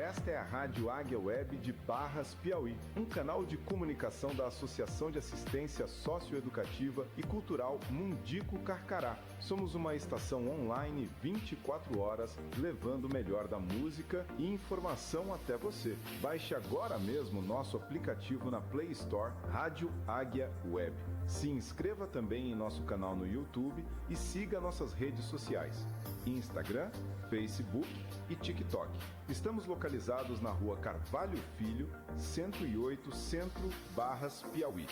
Esta é a Rádio Águia Web de Barras, Piauí, um canal de comunicação da Associação de Assistência Socioeducativa e Cultural Mundico Carcará. Somos uma estação online 24 horas, levando o melhor da música e informação até você. Baixe agora mesmo nosso aplicativo na Play Store, Rádio Águia Web. Se inscreva também em nosso canal no YouTube e siga nossas redes sociais, Instagram, Facebook e TikTok. Estamos localizados na Rua Carvalho Filho, 108, Centro, Barras, Piauí.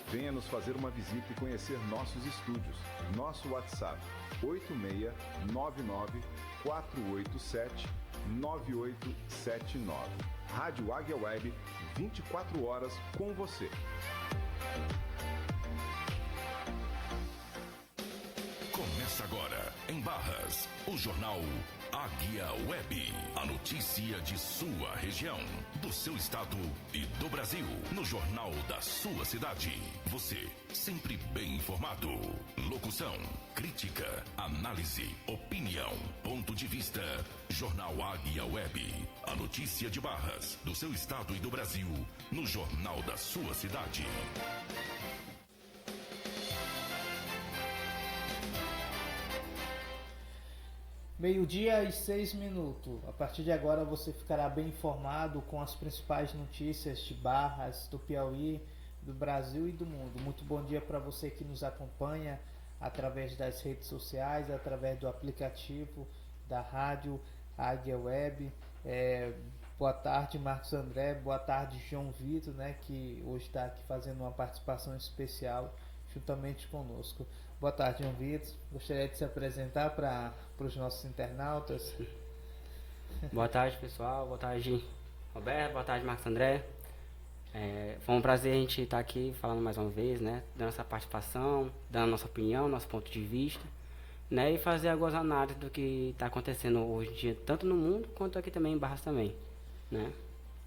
Venha nos fazer uma visita e conhecer nossos estúdios. Nosso WhatsApp, 8699-487-9879. Rádio Águia Web, 24 horas com você. Começa agora, em Barras, o jornal Águia Web. A notícia de sua região, do seu estado e do Brasil. No jornal da sua cidade. Você, sempre bem informado. Locução, crítica, análise, opinião, ponto de vista. Jornal Águia Web. A notícia de Barras, do seu estado e do Brasil. No jornal da sua cidade. Meio-dia e 6 minutos. A partir de agora você ficará bem informado com as principais notícias de Barras, do Piauí, do Brasil e do mundo. Muito bom dia para você que nos acompanha através das redes sociais, através do aplicativo da Rádio Águia Web. Boa tarde, Marcos André. Boa tarde, João Vitor, que hoje está aqui fazendo uma participação especial juntamente conosco. Boa tarde, João Vitor. Gostaria de se apresentar para os nossos internautas. Boa tarde, pessoal. Boa tarde, Roberto. Boa tarde, Marcos André. Foi um prazer a gente estar aqui falando mais uma vez, dando essa participação, dando a nossa opinião, nosso ponto de vista, e fazer algumas análises do que está acontecendo hoje em dia, tanto no mundo quanto aqui também em Barras também,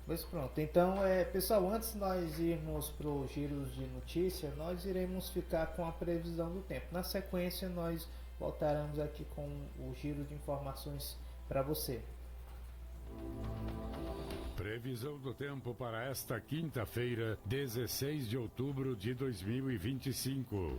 Pois pronto, então pessoal, antes de nós irmos para o giro de notícia, nós iremos ficar com a previsão do tempo. Na sequência nós voltaremos aqui com o giro de informações para você. Previsão do tempo para esta quinta-feira, 16 de outubro de 2025.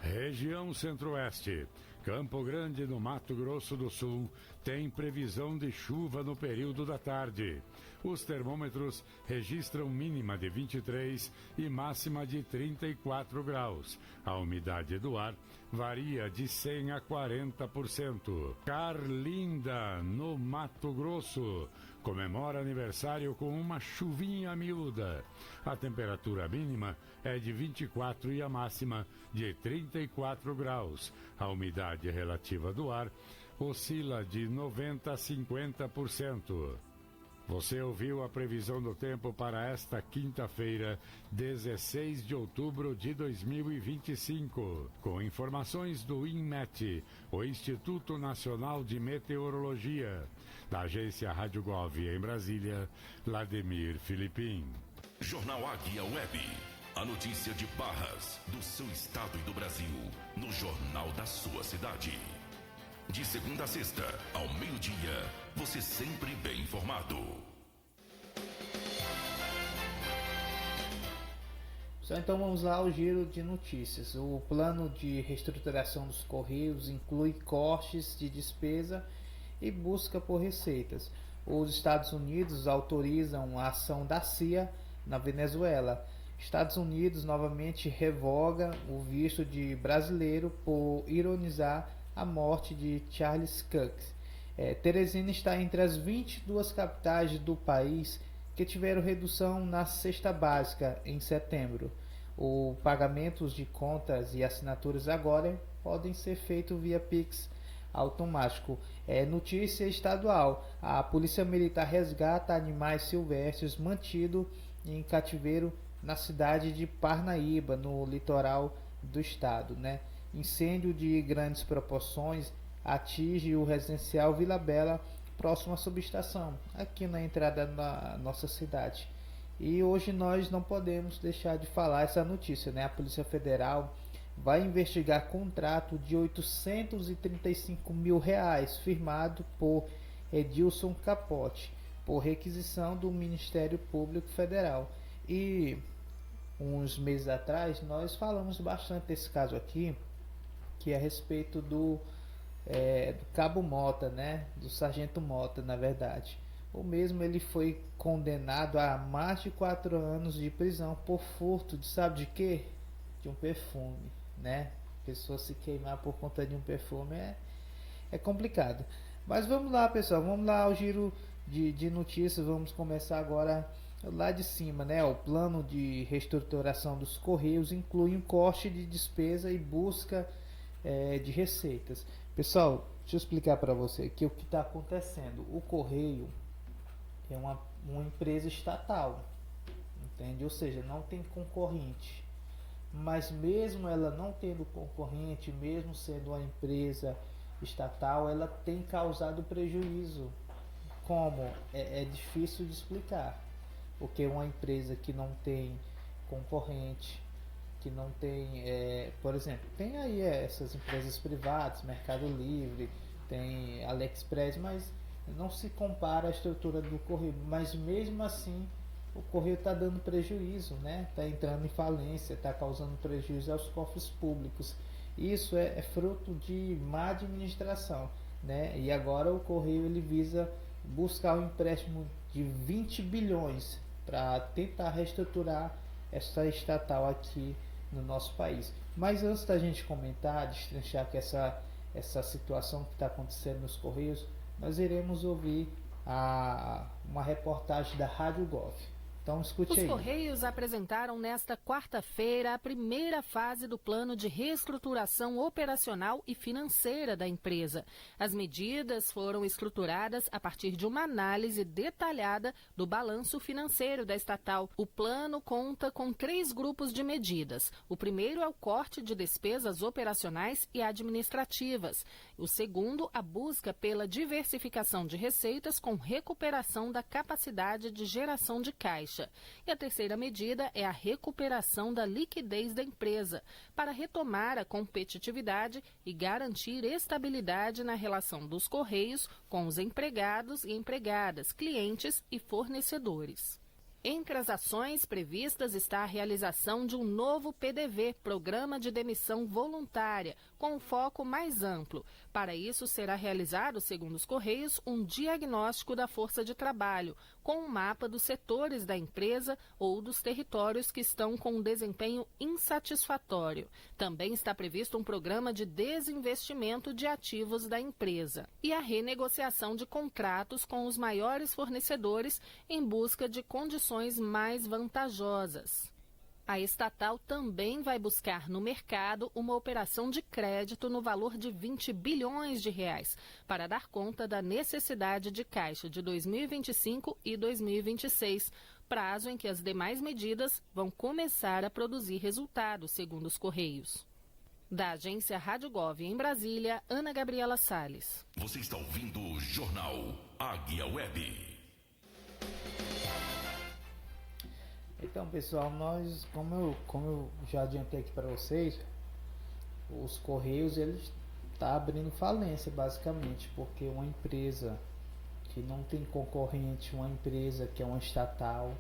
Região Centro-Oeste. Campo Grande, no Mato Grosso do Sul, tem previsão de chuva no período da tarde. Os termômetros registram mínima de 23 e máxima de 34 graus. A umidade do ar varia de 100 a 40%. Carlinda, no Mato Grosso, comemora aniversário com uma chuvinha miúda. A temperatura mínima é de 24 e a máxima de 34 graus. A umidade relativa do ar oscila de 90 a 50%. Você ouviu a previsão do tempo para esta quinta-feira, 16 de outubro de 2025, com informações do INMET, o Instituto Nacional de Meteorologia, da agência Rádio Gov em Brasília, Vladimir Filipim. Jornal Águia Web. A notícia de Barras, do seu estado e do Brasil, no jornal da sua cidade. De segunda a sexta, ao meio-dia, você sempre bem informado. Então vamos lá ao giro de notícias. O plano de reestruturação dos Correios inclui cortes de despesa e busca por receitas. Os Estados Unidos autorizam a ação da CIA na Venezuela. Estados Unidos novamente revoga o visto de brasileiro por ironizar a morte de Charles Cook. Teresina está entre as 22 capitais do país que tiveram redução na cesta básica em setembro. Os pagamentos de contas e assinaturas agora podem ser feitos via Pix automático. Notícia estadual: a Polícia Militar resgata animais silvestres mantidos em cativeiro na cidade de Parnaíba, no litoral do estado. Incêndio de grandes proporções atinge o residencial Vila Bela, próximo à subestação, aqui na entrada da nossa cidade. E hoje nós não podemos deixar de falar essa notícia, A Polícia Federal vai investigar contrato de R$835 mil firmado por Edilson Capote por requisição do Ministério Público Federal. E uns meses atrás nós falamos bastante desse caso aqui, que é a respeito do Cabo Mota, né? Do Sargento Mota, na verdade. O mesmo, ele foi condenado a mais de 4 anos de prisão por furto de, sabe de quê? De um perfume, né? Pessoa se queimar por conta de um perfume é complicado. Mas vamos lá, pessoal, vamos lá ao giro de notícias. Vamos começar agora lá de cima, né? O plano de reestruturação dos Correios inclui um corte de despesa e busca de receitas. Pessoal, deixa eu explicar para você aqui o que está acontecendo. O Correio é uma empresa estatal, entende? Ou seja, não tem concorrente. Mas mesmo ela não tendo concorrente, mesmo sendo uma empresa estatal, ela tem causado prejuízo. Como? É difícil de explicar. Porque uma empresa que não tem concorrente, que não tem, por exemplo, tem aí essas empresas privadas, Mercado Livre, tem AliExpress, mas não se compara à estrutura do Correio. Mas mesmo assim, o Correio está dando prejuízo, né? Está entrando em falência, está causando prejuízo aos cofres públicos. Isso é fruto de má administração, né? E agora o Correio ele visa buscar um empréstimo de 20 bilhões para tentar reestruturar essa estatal aqui no nosso país. Mas antes da gente comentar, destrinchar que essa situação que está acontecendo nos Correios, nós iremos ouvir uma reportagem da Rádio Gov. Então escute aí. Os Correios apresentaram nesta quarta-feira a primeira fase do plano de reestruturação operacional e financeira da empresa. As medidas foram estruturadas a partir de uma análise detalhada do balanço financeiro da estatal. O plano conta com 3 grupos de medidas. O primeiro é o corte de despesas operacionais e administrativas. O segundo, a busca pela diversificação de receitas com recuperação da capacidade de geração de caixa. E a terceira medida é a recuperação da liquidez da empresa, para retomar a competitividade e garantir estabilidade na relação dos Correios com os empregados e empregadas, clientes e fornecedores. Entre as ações previstas está a realização de um novo PDV, Programa de Demissão Voluntária, com um foco mais amplo. Para isso, será realizado, segundo os Correios, um diagnóstico da força de trabalho, com um mapa dos setores da empresa ou dos territórios que estão com um desempenho insatisfatório. Também está previsto um programa de desinvestimento de ativos da empresa e a renegociação de contratos com os maiores fornecedores em busca de condições mais vantajosas. A estatal também vai buscar no mercado uma operação de crédito no valor de 20 bilhões de reais para dar conta da necessidade de caixa de 2025 e 2026, prazo em que as demais medidas vão começar a produzir resultados, segundo os Correios. Da agência Rádio Gov em Brasília, Ana Gabriela Salles. Você está ouvindo o Jornal Águia Web. Então, pessoal, nós, como eu já adiantei aqui para vocês, os Correios eles tá abrindo falência basicamente, porque uma empresa que não tem concorrente, uma empresa que é uma estatal,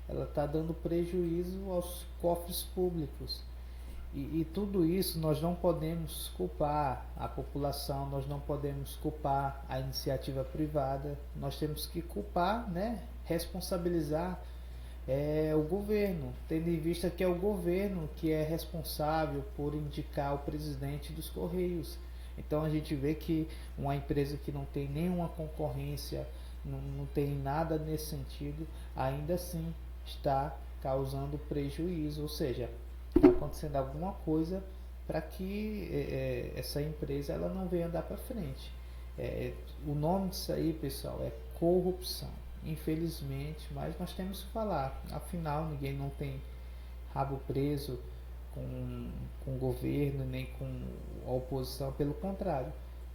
ela está dando prejuízo aos cofres públicos. E tudo isso nós não podemos culpar a população, nós não podemos culpar a iniciativa privada, nós temos que culpar, né, responsabilizar o governo, tendo em vista que é o governo que é responsável por indicar o presidente dos Correios. Então a gente vê que uma empresa que não tem nenhuma concorrência, não tem nada nesse sentido, ainda assim está causando prejuízo, ou seja, está acontecendo alguma coisa para que essa empresa ela não venha andar para frente. O nome disso aí, pessoal, é corrupção. Infelizmente, mas nós temos que falar. Afinal, ninguém não tem rabo preso com o governo, nem com a oposição, pelo contrário,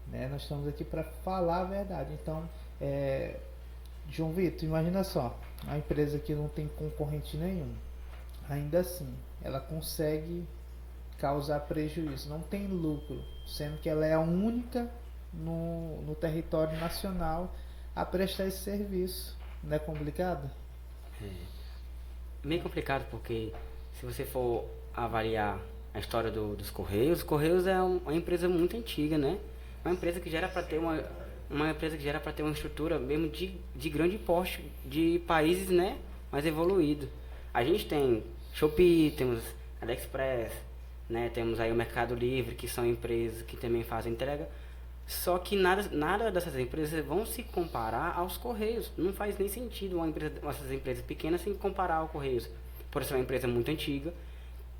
né? Nós estamos aqui para falar a verdade. Então, João Vitor, imagina só, uma empresa que não tem concorrente nenhum, ainda assim, ela consegue causar prejuízo, não tem lucro, sendo que ela é a única no território nacional a prestar esse serviço. Não é complicado? Meio complicado, porque se você for avaliar a história dos Correios, os Correios é uma empresa muito antiga, né? Uma empresa que gera para ter uma empresa que gera para ter uma estrutura mesmo de grande porte de países, né, mais evoluídos. A gente tem Shopee, temos AliExpress, né, temos aí o Mercado Livre, que são empresas que também fazem entrega. Só que nada dessas empresas vão se comparar aos Correios. Não faz nem sentido essas empresas pequenas se comparar aos Correios. Por isso é uma empresa muito antiga,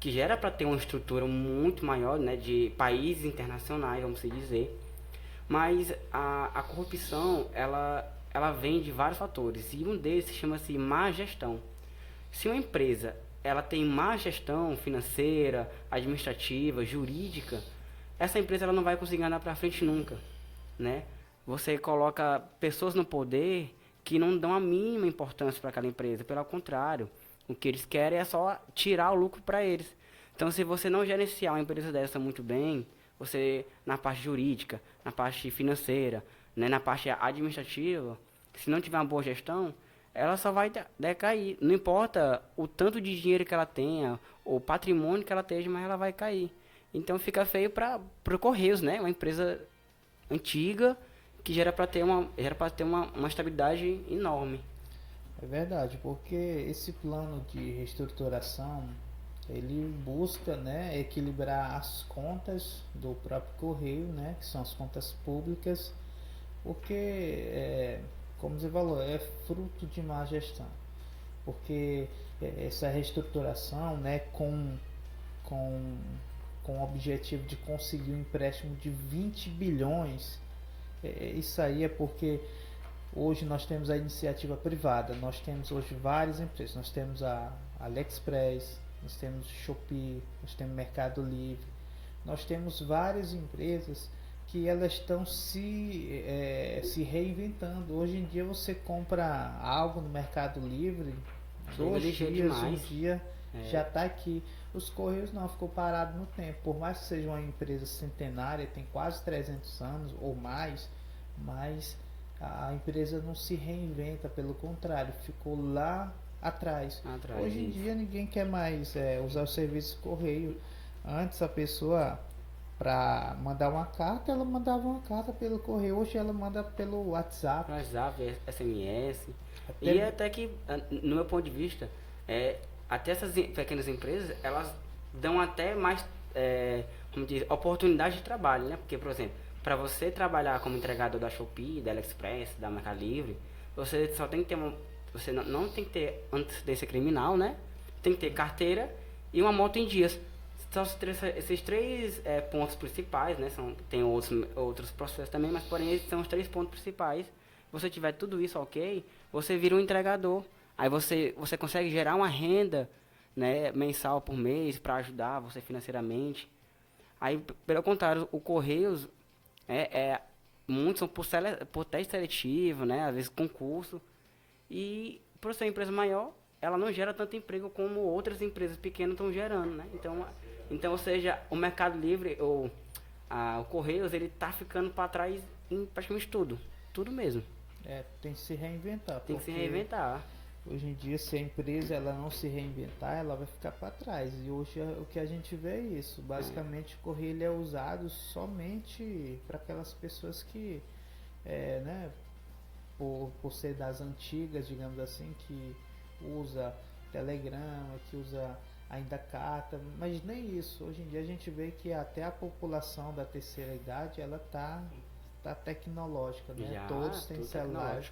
que gera para ter uma estrutura muito maior, né, de países internacionais, vamos se dizer. Mas a corrupção, ela vem de vários fatores. E um desses chama-se má gestão. Se uma empresa ela tem má gestão financeira, administrativa, jurídica, essa empresa ela não vai conseguir andar para frente nunca, né? Você coloca pessoas no poder que não dão a mínima importância para aquela empresa, pelo contrário, o que eles querem é só tirar o lucro para eles. Então, se você não gerenciar uma empresa dessa muito bem, você na parte jurídica, na parte financeira, né, na parte administrativa, se não tiver uma boa gestão, ela só vai decair. Não importa o tanto de dinheiro que ela tenha, o patrimônio que ela tenha, mas ela vai cair. Então fica feio para o Correios, né? Uma empresa antiga que gera para ter uma estabilidade enorme. É verdade, porque esse plano de reestruturação, ele busca, né, equilibrar as contas do próprio Correio, né, que são as contas públicas, porque, como você falou, é fruto de má gestão. Porque essa reestruturação, né, com o objetivo de conseguir um empréstimo de 20 bilhões, isso aí é porque hoje nós temos a iniciativa privada, nós temos hoje várias empresas, nós temos a AliExpress, nós temos Shopee, nós temos Mercado Livre, nós temos várias empresas que elas estão se reinventando. Hoje em dia você compra algo no Mercado Livre, 2 dias, um dia já está aqui. Os Correios não, ficou parado no tempo. Por mais que seja uma empresa centenária, tem quase 300 anos ou mais, mas a empresa não se reinventa, pelo contrário, ficou lá atrás. Hoje em dia ninguém quer mais usar o serviço Correio. Antes a pessoa, para mandar uma carta, ela mandava uma carta pelo Correio. Hoje ela manda pelo WhatsApp. SMS. E até que, no meu ponto de vista, até essas pequenas empresas, elas dão até mais oportunidade de trabalho, né? Porque, por exemplo, para você trabalhar como entregador da Shopee, da AliExpress, da Mercado Livre, você só tem que ter você não tem que ter antecedência criminal, né? Tem que ter carteira e uma moto em dias. São esses 3 pontos principais, né? Tem outros processos também, mas porém esses são os 3 pontos principais. Se você tiver tudo isso ok, você vira um entregador. Aí você consegue gerar uma renda, né, mensal por mês para ajudar você financeiramente. Aí, pelo contrário, o Correios muitos são por teste seletivo, né, às vezes concurso. E por ser uma empresa maior, ela não gera tanto emprego como outras empresas pequenas estão gerando, né? Então, ou seja, o Mercado Livre ou o Correios, ele tá ficando para trás em praticamente tudo mesmo. Tem que se reinventar. Tem que se reinventar. Hoje em dia, se a empresa ela não se reinventar, ela vai ficar para trás. E hoje o que a gente vê é isso. Basicamente, o Correio ele é usado somente para aquelas pessoas que, né, por ser das antigas, digamos assim, que usa telegrama, que usa ainda carta, mas nem isso. Hoje em dia a gente vê que até a população da terceira idade ela tá tecnológica, né? Todos têm celular.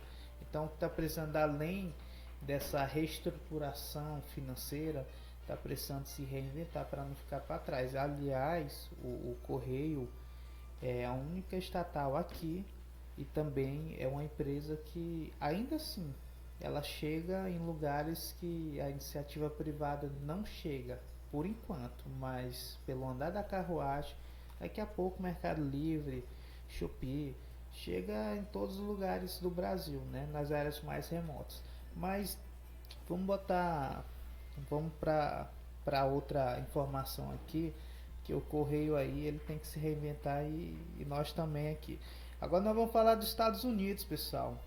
Então está precisando, além dessa reestruturação financeira, está precisando se reinventar para não ficar para trás. Aliás, o Correio é a única estatal aqui e também é uma empresa que ainda assim ela chega em lugares que a iniciativa privada não chega por enquanto, mas pelo andar da carruagem, daqui a pouco Mercado Livre, Shopee chega em todos os lugares do Brasil, né, nas áreas mais remotas. Mas vamos para outra informação aqui, que o Correio aí ele tem que se reinventar e nós também aqui. Agora nós vamos falar dos Estados Unidos, pessoal.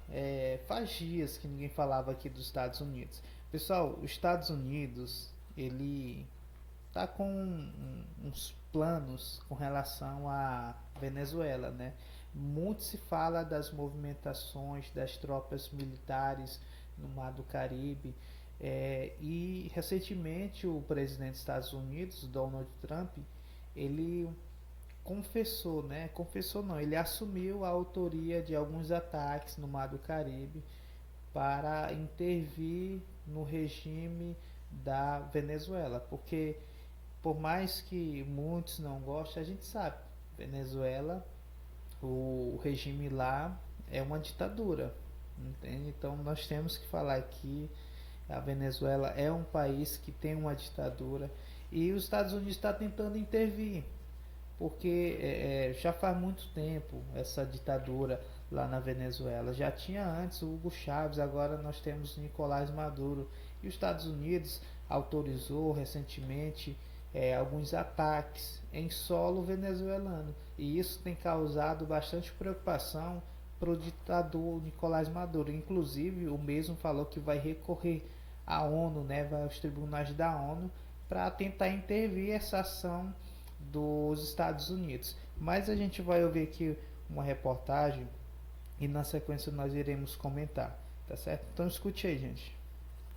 Faz dias que ninguém falava aqui dos Estados Unidos. Pessoal, os Estados Unidos, ele tá com uns planos com relação à Venezuela, né? Muito se fala das movimentações das tropas militares no Mar do Caribe. E recentemente o presidente dos Estados Unidos, Donald Trump, ele confessou, né? Confessou não, ele assumiu a autoria de alguns ataques no Mar do Caribe para intervir no regime da Venezuela, porque por mais que muitos não gostem, a gente sabe, Venezuela, o regime lá é uma ditadura, entende? Então nós temos que falar que a Venezuela é um país que tem uma ditadura e os Estados Unidos está tentando intervir, porque já faz muito tempo essa ditadura lá na Venezuela. Já tinha antes o Hugo Chávez, agora nós temos Nicolás Maduro. E os Estados Unidos autorizou recentemente alguns ataques em solo venezuelano. E isso tem causado bastante preocupação para o ditador Nicolás Maduro. Inclusive, o mesmo falou que vai recorrer à ONU, né, vai aos tribunais da ONU para tentar intervir essa ação dos Estados Unidos. Mas a gente vai ouvir aqui uma reportagem e na sequência nós iremos comentar, tá certo? Então escute aí, gente.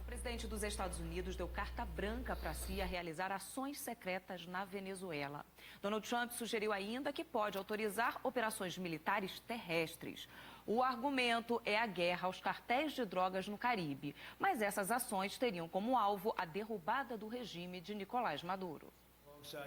O presidente dos Estados Unidos deu carta branca para a CIA realizar ações secretas na Venezuela. Donald Trump sugeriu ainda que pode autorizar operações militares terrestres. O argumento é a guerra aos cartéis de drogas no Caribe, mas essas ações teriam como alvo a derrubada do regime de Nicolás Maduro.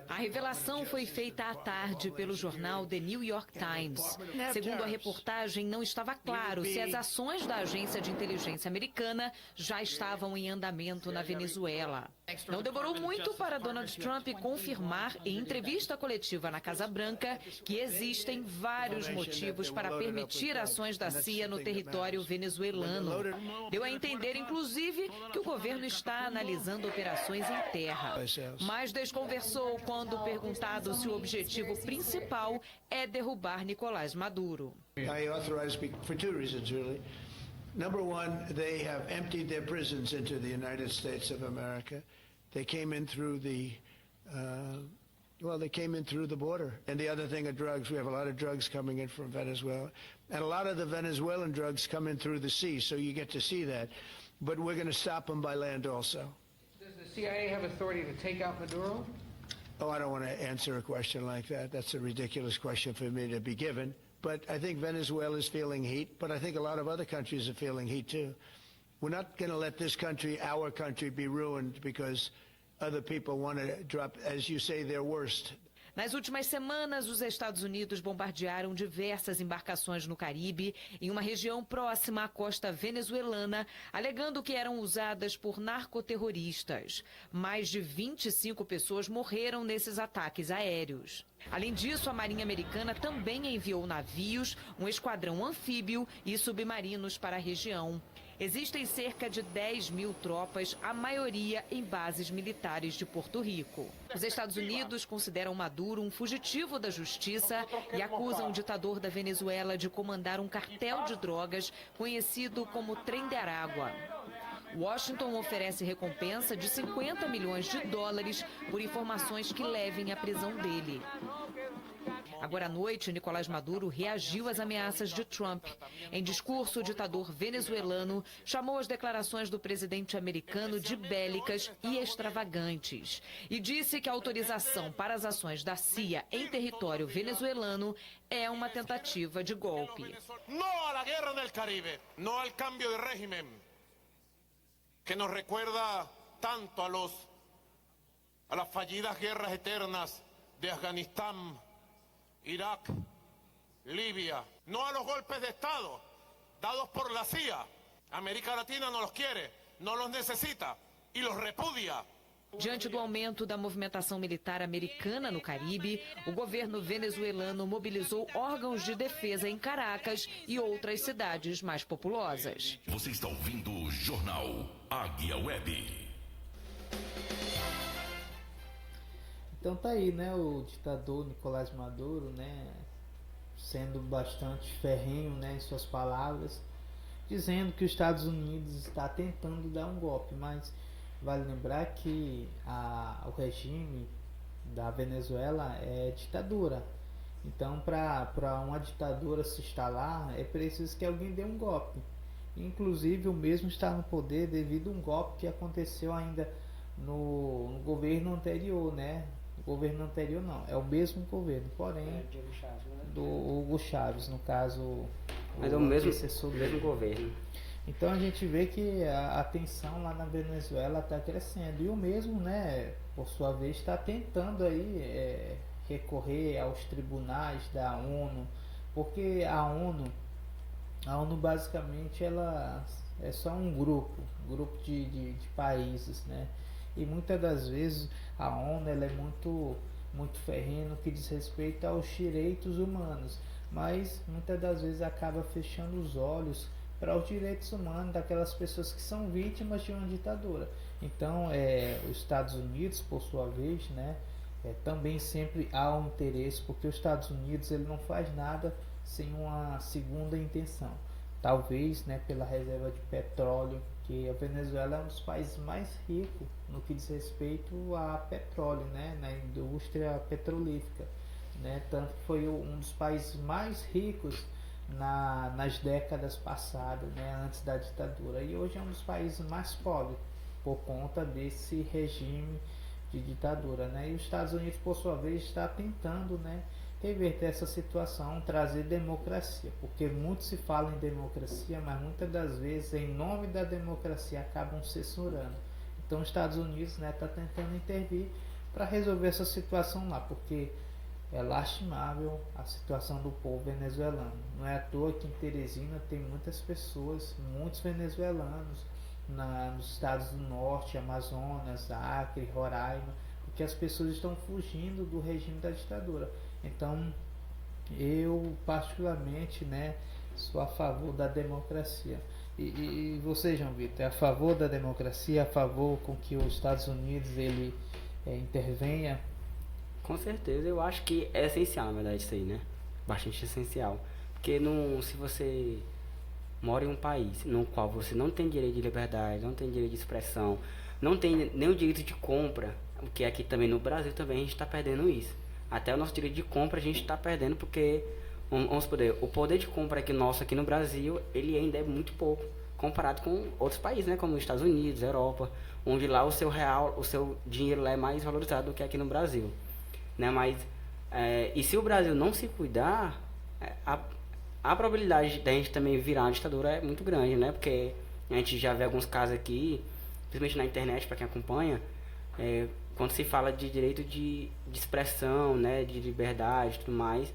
A revelação foi feita à tarde pelo jornal The New York Times. Segundo a reportagem, não estava claro se as ações da agência de inteligência americana já estavam em andamento na Venezuela. Não demorou muito para Donald Trump confirmar em entrevista coletiva na Casa Branca que existem vários motivos para permitir ações da CIA no território venezuelano. Deu a entender, inclusive, que o governo está analisando operações em terra. Mas desconversou quando perguntado se o objetivo principal é derrubar Nicolás Maduro. I authorized for two reasons, really. Number one, they have emptied their prisons into the United States of America. They came in through the border. And the other thing are drugs. We have a lot of drugs coming in from Venezuela. And a lot of the Venezuelan drugs come in through the sea, so you get to see that. But we're going to stop them by land also. Does the CIA have authority to take out Maduro? Oh, I don't want to answer a question like that. That's a ridiculous question for me to be given. But I think Venezuela is feeling heat, but I think a lot of other countries are feeling heat too. We're not going to let this country, our country, be ruined because other people want to drop, as you say, their worst. Nas últimas semanas, os Estados Unidos bombardearam diversas embarcações no Caribe, em uma região próxima à costa venezuelana, alegando que eram usadas por narcoterroristas. Mais de 25 pessoas morreram nesses ataques aéreos. Além disso, a Marinha Americana também enviou navios, um esquadrão anfíbio e submarinos para a região. Existem cerca de 10 mil tropas, a maioria em bases militares de Porto Rico. Os Estados Unidos consideram Maduro um fugitivo da justiça e acusam o ditador da Venezuela de comandar um cartel de drogas conhecido como Trem de Aragua. Washington oferece recompensa de 50 milhões de dólares por informações que levem à prisão dele. Agora à noite, Nicolás Maduro reagiu às ameaças de Trump. Em discurso, o ditador venezuelano chamou as declarações do presidente americano de bélicas e extravagantes e disse que a autorização para as ações da CIA em território venezuelano é uma tentativa de golpe. Não à guerra no Caribe, não ao cambio de régimen, que nos recuerda tanto a las fallidas guerras eternas de Afganistán, Irak, Libia, no a los golpes de Estado dados por la CIA. América Latina no los quiere, no los necesita y los repudia. Diante do aumento da movimentação militar americana no Caribe, o governo venezuelano mobilizou órgãos de defesa em Caracas e outras cidades mais populosas. Você está ouvindo o Jornal Águia Web. Então tá aí, né, o ditador Nicolás Maduro, né, sendo bastante ferrenho, né, em suas palavras, dizendo que os Estados Unidos está tentando dar um golpe, mas vale lembrar que o regime da Venezuela é ditadura. Então, para uma ditadura se instalar, é preciso que alguém dê um golpe. Inclusive, o mesmo está no poder devido a um golpe que aconteceu ainda no governo anterior, né? O governo anterior não, é o mesmo governo, porém do Hugo Chávez, no caso, mas é o mesmo governo. Então a gente vê que a tensão lá na Venezuela está crescendo, e o mesmo, né, por sua vez, está tentando aí recorrer aos tribunais da ONU, porque a ONU basicamente ela é só um grupo de países, né? E muitas das vezes a ONU ela é muito ferrenha no que diz respeito aos direitos humanos, mas muitas das vezes acaba fechando os olhos para os direitos humanos daquelas pessoas que são vítimas de uma ditadura. Então, os Estados Unidos, por sua vez, né, também sempre há um interesse, porque os Estados Unidos ele não faz nada sem uma segunda intenção. Talvez, né, pela reserva de petróleo, que a Venezuela é um dos países mais ricos no que diz respeito a petróleo, né, na indústria petrolífera, né, tanto que foi um dos países mais ricos nas décadas passadas, né, antes da ditadura, e hoje é um dos países mais pobres por conta desse regime de ditadura, né, e os Estados Unidos, por sua vez, está tentando, né, reverter essa situação, trazer democracia, porque muito se fala em democracia, mas muitas das vezes, em nome da democracia, acabam censurando. Então, os Estados Unidos, né, está tentando intervir para resolver essa situação lá, porque é lastimável a situação do povo venezuelano. Não é à toa que em Teresina tem muitas pessoas, muitos venezuelanos, nos estados do norte, Amazonas, Acre, Roraima, porque as pessoas estão fugindo do regime da ditadura. Então, eu particularmente, né, sou a favor da democracia. E você, João Vitor, é a favor da democracia, a favor com que os Estados Unidos ele intervenha? Com certeza, eu acho que é essencial, na verdade, isso aí, né? Bastante essencial. Porque se você mora em um país no qual você não tem direito de liberdade, não tem direito de expressão, não tem nem o direito de compra, o que aqui também no Brasil também a gente está perdendo isso. Até o nosso direito de compra a gente está perdendo porque, vamos poder, o poder de compra aqui nosso aqui no Brasil, ele ainda é muito pouco, comparado com outros países, né, como os Estados Unidos, Europa, onde lá o seu real, o seu dinheiro lá é mais valorizado do que aqui no Brasil, né, mas, e se o Brasil não se cuidar, a probabilidade da gente também virar uma ditadura é muito grande, né, porque a gente já vê alguns casos aqui, principalmente na internet, para quem acompanha, quando se fala de direito de expressão, né, de liberdade e tudo mais,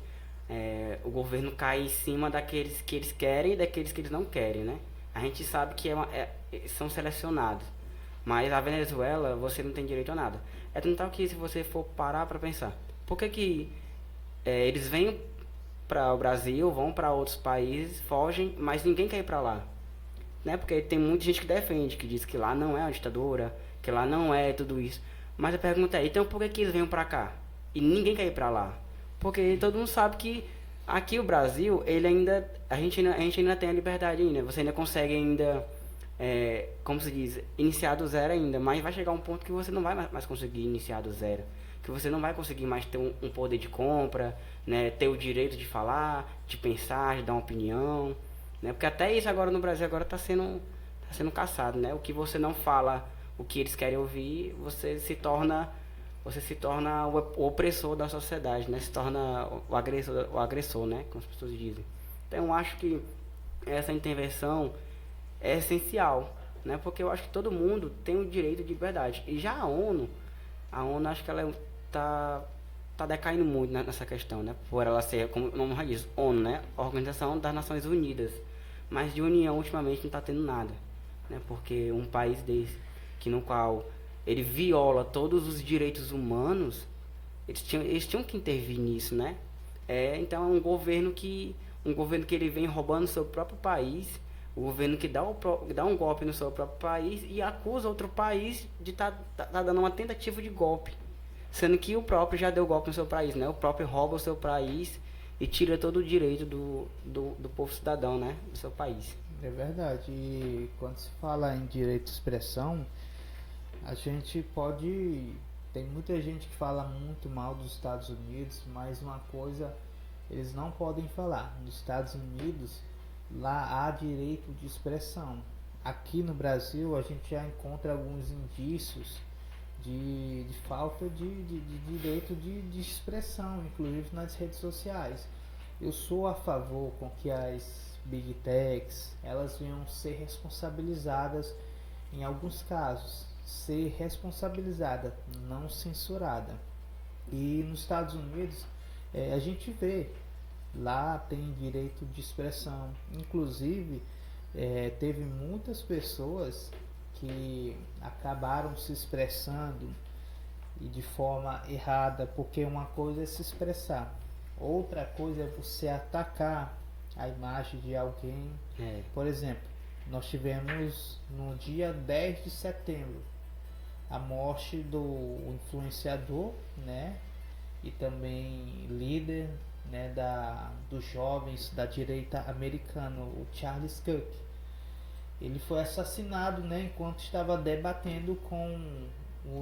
o governo cai em cima daqueles que eles querem e daqueles que eles não querem, né? A gente sabe que são selecionados, mas a Venezuela você não tem direito a nada. É tanto que se você for parar para pensar, por que eles vêm para o Brasil, vão para outros países, fogem, mas ninguém quer ir para lá, né? Porque tem muita gente que defende, que diz que lá não é uma ditadura, que lá não é tudo isso. Mas a pergunta é, então por que eles vêm pra cá? E ninguém quer ir pra lá? Porque todo mundo sabe que aqui o Brasil, a gente ainda tem a liberdade ainda. Você ainda consegue ainda, como se diz, iniciar do zero ainda. Mas vai chegar um ponto que você não vai mais conseguir iniciar do zero. Que você não vai conseguir mais ter um poder de compra, né? Ter o direito de falar, de pensar, de dar uma opinião. Né? Porque até isso agora no Brasil agora está sendo caçado, né? O que você não fala, o que eles querem ouvir, você se torna o opressor da sociedade, né? Se torna o agressor, né? Como as pessoas dizem. Então eu acho que essa intervenção é essencial, né? Porque eu acho que todo mundo tem o direito de liberdade. E já a ONU acho que ela tá decaindo muito nessa questão, né? Por ela ser, como o nome já diz, ONU, né? Organização das Nações Unidas. Mas de união ultimamente não está tendo nada, né? Porque um país desse, no qual ele viola todos os direitos humanos, eles tinham que intervir nisso, né? Então é um governo que ele vem roubando o seu próprio país, o governo que dá um golpe no seu próprio país e acusa outro país de tá dando uma tentativa de golpe, sendo que o próprio já deu golpe no seu país, né? O próprio rouba o seu país e tira todo o direito do povo cidadão, né, do seu país. É verdade. E quando se fala em direito de expressão, a gente pode... Tem muita gente que fala muito mal dos Estados Unidos, mas uma coisa eles não podem falar. Nos Estados Unidos, lá há direito de expressão. Aqui no Brasil, a gente já encontra alguns indícios de falta de direito de expressão, inclusive nas redes sociais. Eu sou a favor com que as Big Techs, elas venham ser responsabilizadas em alguns casos, ser responsabilizada, não censurada. E nos Estados Unidos a gente vê, lá tem direito de expressão, inclusive teve muitas pessoas que acabaram se expressando e de forma errada, porque uma coisa é se expressar, outra coisa é você atacar a imagem de alguém. Por exemplo, nós tivemos no dia 10 de setembro a morte do influenciador, né, e também líder, né, dos jovens da direita americana, o Charles Kirk. Ele foi assassinado, né, enquanto estava debatendo com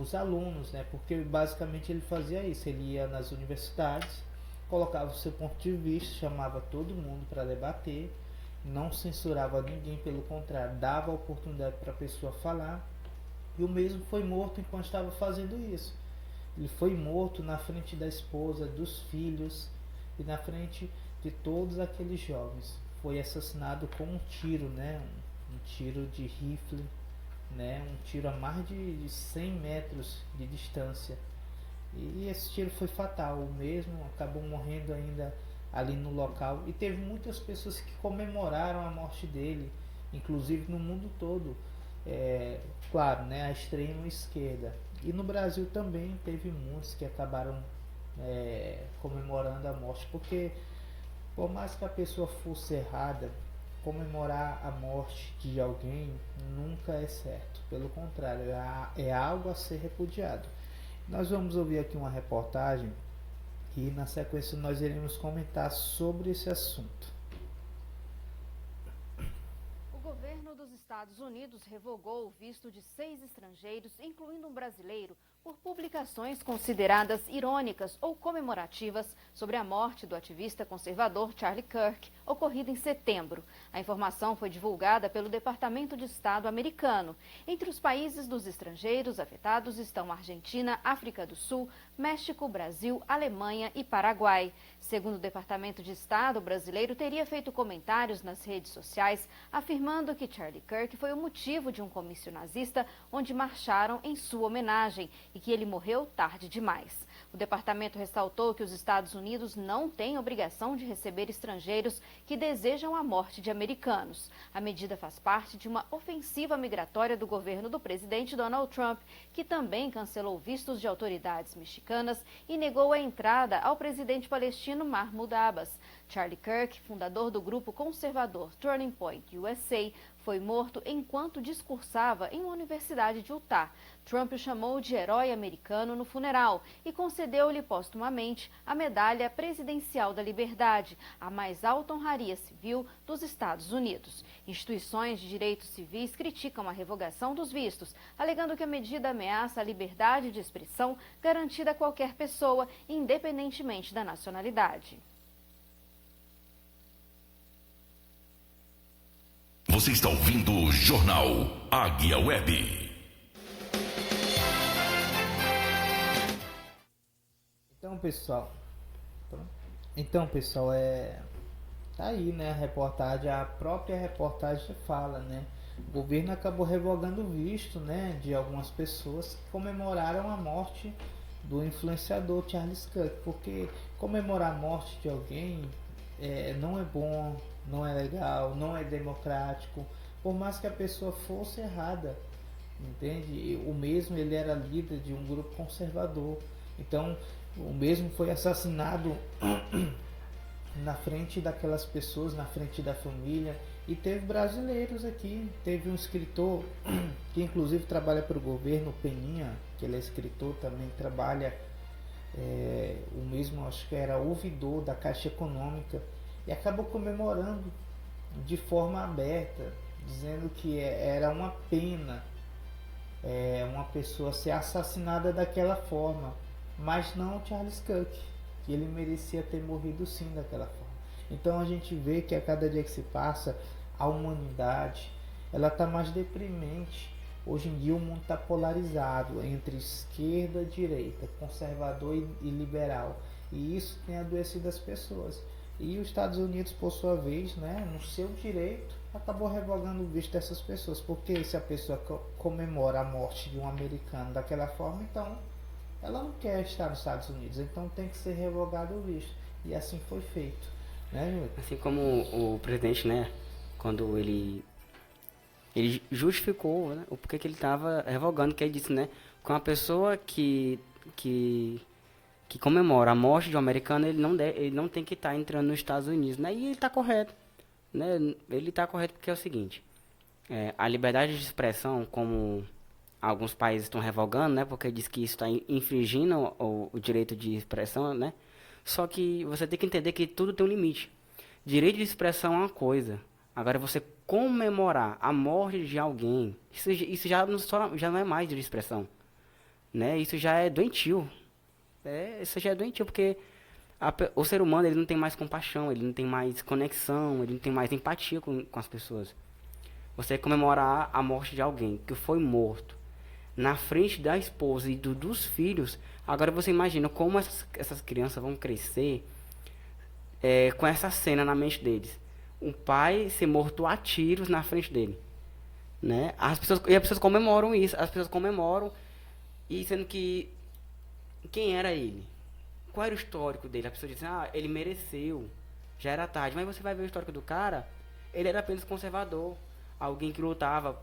os alunos, né, porque basicamente ele fazia isso, ele ia nas universidades, colocava o seu ponto de vista, chamava todo mundo para debater, não censurava ninguém, pelo contrário, dava oportunidade para a pessoa falar, e o mesmo foi morto enquanto estava fazendo isso. Ele foi morto na frente da esposa, dos filhos e na frente de todos aqueles jovens. Foi assassinado com um tiro, né, um tiro de rifle, né, um tiro a mais de 100 metros de distância. E esse tiro foi fatal, o mesmo acabou morrendo ainda ali no local. E teve muitas pessoas que comemoraram a morte dele, inclusive no mundo todo. Claro, né, a extrema esquerda. E no Brasil também teve muitos que acabaram comemorando a morte, porque por mais que a pessoa fosse errada, comemorar a morte de alguém nunca é certo. Pelo contrário, é algo a ser repudiado. Nós vamos ouvir aqui uma reportagem e na sequência nós iremos comentar sobre esse assunto. O governo dos Estados Unidos revogou o visto de 6 estrangeiros, incluindo um brasileiro, por publicações consideradas irônicas ou comemorativas sobre a morte do ativista conservador Charlie Kirk, ocorrida em setembro. A informação foi divulgada pelo Departamento de Estado americano. Entre os países dos estrangeiros afetados estão Argentina, África do Sul, México, Brasil, Alemanha e Paraguai. Segundo o Departamento de Estado, o brasileiro teria feito comentários nas redes sociais afirmando que Charlie Kirk foi o motivo de um comício nazista onde marcharam em sua homenagem e que ele morreu tarde demais. O departamento ressaltou que os Estados Unidos não têm obrigação de receber estrangeiros que desejam a morte de americanos. A medida faz parte de uma ofensiva migratória do governo do presidente Donald Trump, que também cancelou vistos de autoridades mexicanas e negou a entrada ao presidente palestino Mahmoud Abbas. Charlie Kirk, fundador do grupo conservador Turning Point USA, foi morto enquanto discursava em uma universidade de Utah. Trump o chamou de herói americano no funeral e concedeu-lhe postumamente a Medalha Presidencial da Liberdade, a mais alta honraria civil dos Estados Unidos. Instituições de direitos civis criticam a revogação dos vistos, alegando que a medida ameaça a liberdade de expressão garantida a qualquer pessoa, independentemente da nacionalidade. Você está ouvindo o Jornal Águia Web. Então, pessoal, tá aí, né, a própria reportagem fala, né, o governo acabou revogando o visto, né, de algumas pessoas que comemoraram a morte do influenciador Charles Kirk, porque comemorar a morte de alguém não é bom, não é legal, não é democrático, por mais que a pessoa fosse errada, entende? O mesmo, ele era líder de um grupo conservador, então o mesmo foi assassinado na frente daquelas pessoas, na frente da família. E teve brasileiros aqui, teve um escritor que inclusive trabalha para o governo, Peninha, que ele é escritor, também trabalha o mesmo, acho que era ouvidor da Caixa Econômica, e acabou comemorando de forma aberta, dizendo que era uma pena uma pessoa ser assassinada daquela forma, mas não o Charles Kirk, que ele merecia ter morrido sim daquela forma. Então a gente vê que a cada dia que se passa, a humanidade ela está mais deprimente. Hoje em dia o mundo está polarizado entre esquerda e direita, conservador e liberal, e isso tem adoecido as pessoas. E os Estados Unidos, por sua vez, né, no seu direito, acabou revogando o visto dessas pessoas, porque se a pessoa comemora a morte de um americano daquela forma, então ela não quer estar nos Estados Unidos, então tem que ser revogado o visto, e assim foi feito, né, Júlio? Assim como o presidente, né, quando ele justificou, né, o porquê que ele estava revogando, que ele disse, né, com a pessoa que comemora a morte de um americano, ele não tem que estar entrando nos Estados Unidos, né, e ele está correto, né, ele está correto porque é o seguinte, a liberdade de expressão, como alguns países estão revogando, né, porque diz que isso está infringindo o direito de expressão, né, só que você tem que entender que tudo tem um limite. Direito de expressão é uma coisa, agora você comemorar a morte de alguém, isso já não é mais direito de expressão, né, isso já é doentio. Isso já é doentio, porque o ser humano ele não tem mais compaixão, ele não tem mais conexão, ele não tem mais empatia com as pessoas. Você comemorar a morte de alguém que foi morto na frente da esposa e dos filhos, agora você imagina como essas crianças vão crescer com essa cena na mente deles. Um pai ser morto a tiros na frente dele, né? As pessoas comemoram isso, e sendo que quem era ele? Qual era o histórico dele? A pessoa diz, ele mereceu, já era tarde. Mas você vai ver o histórico do cara, ele era apenas conservador. Alguém que lutava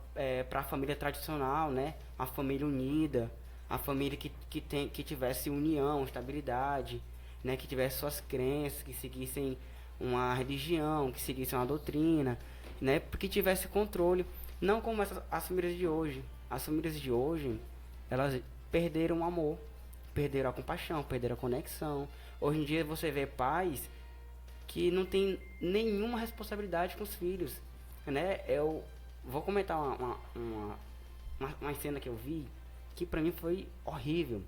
para a família tradicional, né? A família unida, a família que tivesse união, estabilidade, né? Que tivesse suas crenças, que seguissem uma religião, que seguissem uma doutrina, né? Porque tivesse controle. Não como as famílias de hoje. As famílias de hoje, elas perderam o amor. Perderam a compaixão, perderam a conexão. Hoje em dia você vê pais que não tem nenhuma responsabilidade com os filhos, né? Eu vou comentar uma cena que eu vi que pra mim foi horrível.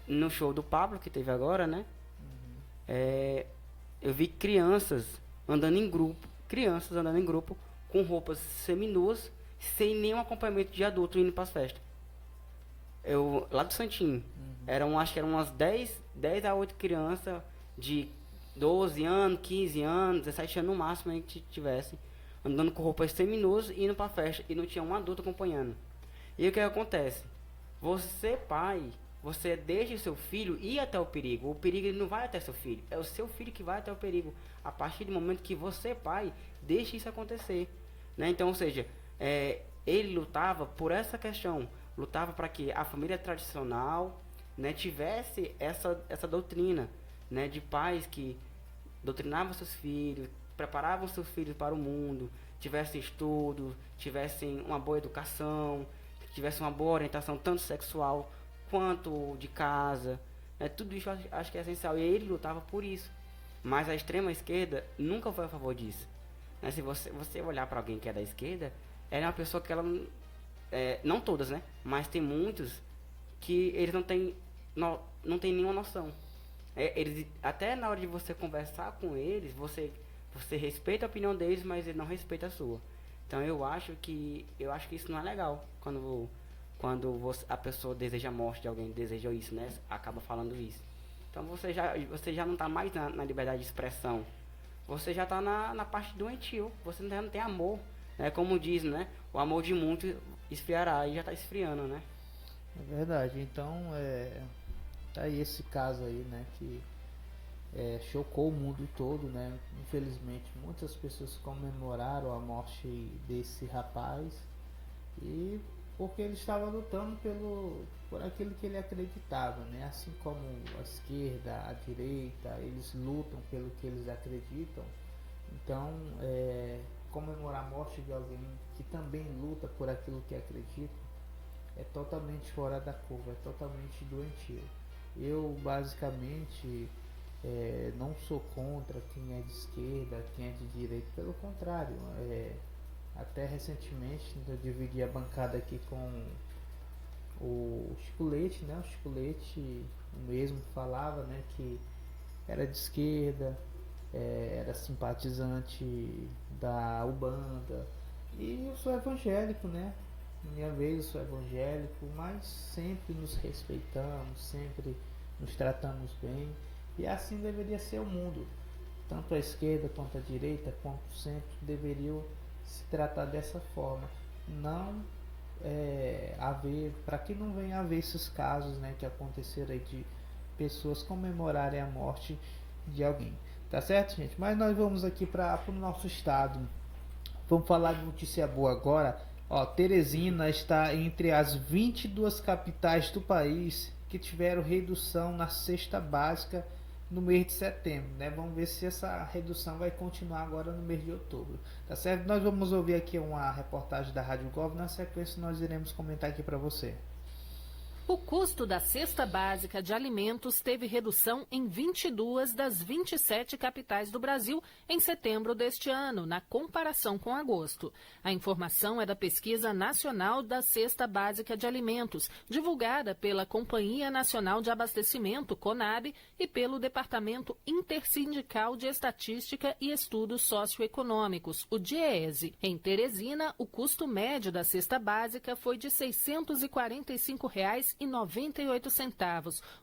No show do Pablo que teve agora, né? Eu vi crianças andando em grupo com roupas seminuas, sem nenhum acompanhamento de adulto indo para as festas. Lá do Santinho, acho que eram umas 10 a 8 crianças de 12 anos, 15 anos, 17 anos no máximo aí que tivesse, andando com roupas seminuas e indo pra festa, e não tinha um adulto acompanhando. E o que acontece? Você, pai, você deixa o seu filho ir até o perigo ele não vai até seu filho, é o seu filho que vai até o perigo, a partir do momento que você, pai, deixa isso acontecer, né? Então, ou seja, ele lutava por essa questão, lutava para que a família tradicional, né, tivesse essa doutrina, né, de pais que doutrinavam seus filhos, preparavam seus filhos para o mundo, tivessem estudo, tivessem uma boa educação, tivessem uma boa orientação tanto sexual quanto de casa, né, tudo isso eu acho que é essencial, e ele lutava por isso, mas a extrema esquerda nunca foi a favor disso, né? Se você olhar para alguém que é da esquerda, ela é uma pessoa que ela não todas, né? Mas tem muitos que eles não têm nenhuma noção. Eles, até na hora de você conversar com eles, você respeita a opinião deles, mas ele não respeita a sua. Então eu acho que isso não é legal. Quando a pessoa deseja a morte de alguém, deseja isso, né? Acaba falando isso. Então você já não está mais na liberdade de expressão. Você já está na parte doentio. Você já não tem amor. Como diz, né? O amor de muitos esfriará, e já está esfriando, né? É verdade. Então, tá aí esse caso aí, né? Que chocou o mundo todo, né? Infelizmente, muitas pessoas comemoraram a morte desse rapaz, e porque ele estava lutando por aquilo que ele acreditava, né? Assim como a esquerda, a direita, eles lutam pelo que eles acreditam. Então, comemorar a morte de alguém que também luta por aquilo que acredita é totalmente fora da curva, é totalmente doentio. Eu basicamente não sou contra quem é de esquerda, quem é de direita, pelo contrário. Até recentemente eu dividi a bancada aqui com o Chico Leite, né? O Chico Leite mesmo falava, né, que era de esquerda, era simpatizante da Ubanda, e eu sou evangélico, né? Minha vez eu sou evangélico, mas sempre nos respeitamos, sempre nos tratamos bem, e assim deveria ser o mundo. Tanto a esquerda quanto a direita, quanto o centro, deveriam se tratar dessa forma. Não haver, para que não venha a haver esses casos, né, que aconteceram aí de pessoas comemorarem a morte de alguém. Tá certo, gente? Mas nós vamos aqui para o nosso estado. Vamos falar de notícia boa agora. Ó, Teresina está entre as 22 capitais do país que tiveram redução na cesta básica no mês de setembro, né? Vamos ver se essa redução vai continuar agora no mês de outubro, tá certo? Nós vamos ouvir aqui uma reportagem da Rádio Gov, na sequência nós iremos comentar aqui para você. O custo da cesta básica de alimentos teve redução em 22 das 27 capitais do Brasil em setembro deste ano, na comparação com agosto. A informação é da Pesquisa Nacional da Cesta Básica de Alimentos, divulgada pela Companhia Nacional de Abastecimento, CONAB, e pelo Departamento Intersindical de Estatística e Estudos Socioeconômicos, o DIEESE. Em Teresina, o custo médio da cesta básica foi de R$ 645,98,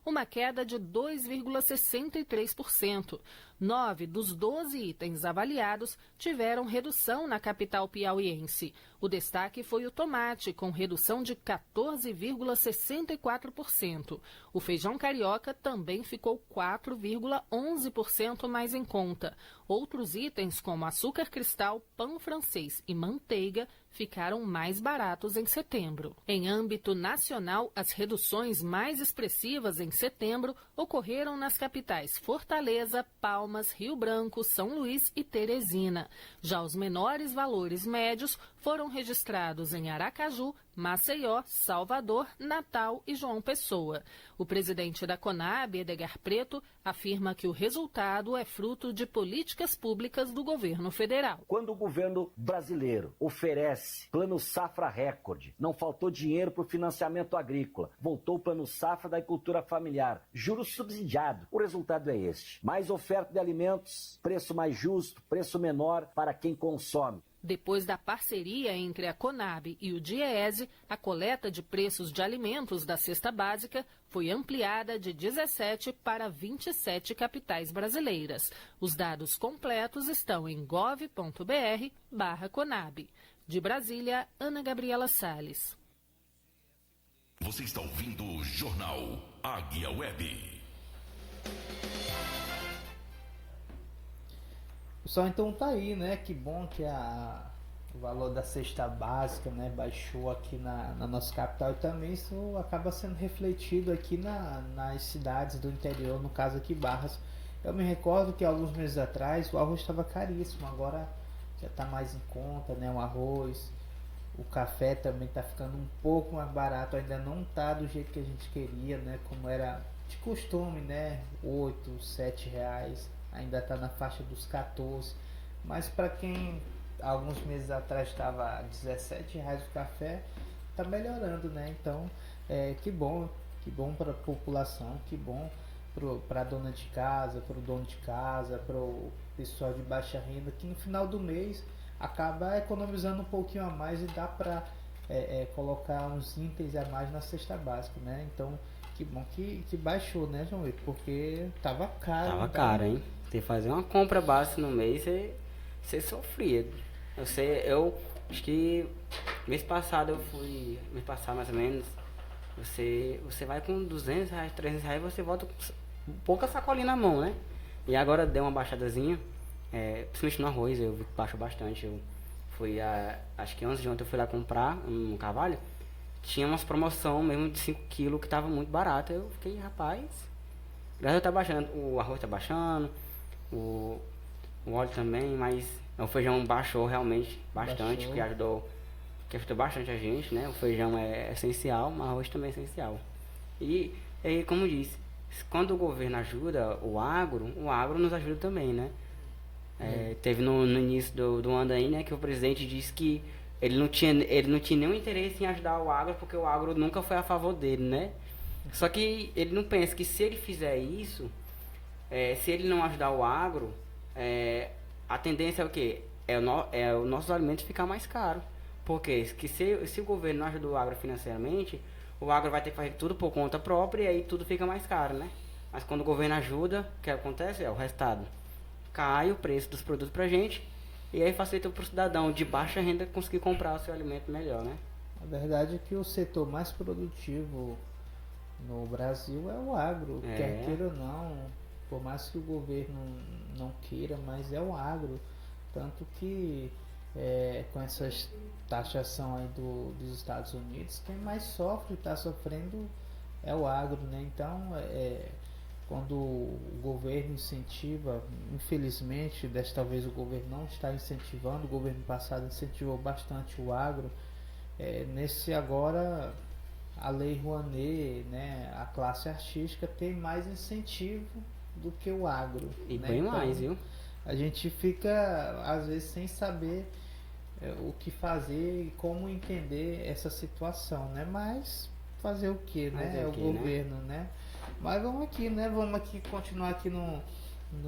uma queda de 2,63%. 9 dos 12 itens avaliados tiveram redução na capital piauiense. O destaque foi o tomate, com redução de 14,64%. O feijão carioca também ficou 4,11% mais em conta. Outros itens, como açúcar cristal, pão francês e manteiga, ficaram mais baratos em setembro. Em âmbito nacional, as reduções mais expressivas em setembro ocorreram nas capitais Fortaleza, Palmas, Rio Branco, São Luís e Teresina. Já os menores valores médios foram registrados em Aracaju, Maceió, Salvador, Natal e João Pessoa. O presidente da CONAB, Edgar Preto, afirma que o resultado é fruto de políticas públicas do governo federal. Quando o governo brasileiro oferece plano safra recorde, não faltou dinheiro para o financiamento agrícola, voltou o plano safra da agricultura familiar, juros subsidiados. O resultado é este: mais oferta de alimentos, preço mais justo, preço menor para quem consome. Depois da parceria entre a CONAB e o DIEESE, a coleta de preços de alimentos da cesta básica foi ampliada de 17 para 27 capitais brasileiras. Os dados completos estão em gov.br/CONAB. De Brasília, Ana Gabriela Salles. Você está ouvindo o Jornal Águia Web. Pessoal, então tá aí, né? Que bom que o valor da cesta básica, né, baixou aqui na nossa capital, e também isso acaba sendo refletido aqui nas cidades do interior, no caso aqui Barras. Eu me recordo que alguns meses atrás o arroz estava caríssimo, agora já está mais em conta, né? O arroz, o café também está ficando um pouco mais barato, ainda não está do jeito que a gente queria, né? Como era de costume, né? 8, 7 reais. Ainda está na faixa dos 14, mas para quem alguns meses atrás estava R$17 o café, está melhorando, né? Então, que bom para a população, que bom para a dona de casa, para o dono de casa, para o pessoal de baixa renda, que no final do mês acaba economizando um pouquinho a mais e dá para colocar uns itens a mais na cesta básica, né? Então, que bom que baixou, né, João Vitor? Porque tava caro. Tava caro, hein? Você fazer uma compra básica no mês, você sofria. Eu acho que mês passado mais ou menos, você vai com R$200, R$300, você volta com pouca sacolinha na mão, né? E agora deu uma baixadazinha, principalmente no arroz, eu vi que baixou bastante. Eu fui, acho que antes de ontem eu fui lá comprar um carvalho, tinha umas promoção mesmo de 5 kg que tava muito barato. Eu fiquei, rapaz, graças a Deus tá baixando, o arroz tá baixando, o óleo também, mas o feijão baixou realmente bastante, que ajudou bastante a gente, né? O feijão é essencial, mas o arroz também é essencial. E como disse, quando o governo ajuda o agro nos ajuda também, né? Teve no início do ano aí, né, que o presidente disse que ele não tinha nenhum interesse em ajudar o agro, porque o agro nunca foi a favor dele, né? Só que ele não pensa que se ele fizer isso, se ele não ajudar o agro, a tendência é o quê? Os nossos alimentos ficar mais caros. Porque se o governo não ajuda o agro financeiramente, o agro vai ter que fazer tudo por conta própria e aí tudo fica mais caro, né? Mas quando o governo ajuda, o que acontece o resultado. Cai o preço dos produtos pra gente e aí facilita pro cidadão de baixa renda conseguir comprar o seu alimento melhor, né? A verdade é que o setor mais produtivo no Brasil é o agro, quer queira ou não, por mais que o governo não queira, mas é o agro. Tanto que com essa taxação aí dos Estados Unidos, quem mais sofre e está sofrendo é o agro, né? Então, quando o governo incentiva, infelizmente, desta vez o governo não está incentivando, o governo passado incentivou bastante o agro, nesse agora a Lei Rouanet, né, a classe artística tem mais incentivo do que o agro. E né? bem Então, mais, viu? A gente fica, às vezes, sem saber o que fazer e como entender essa situação, né? Mas fazer o que, né? É o governo, né? Mas vamos aqui, né? Vamos aqui continuar aqui no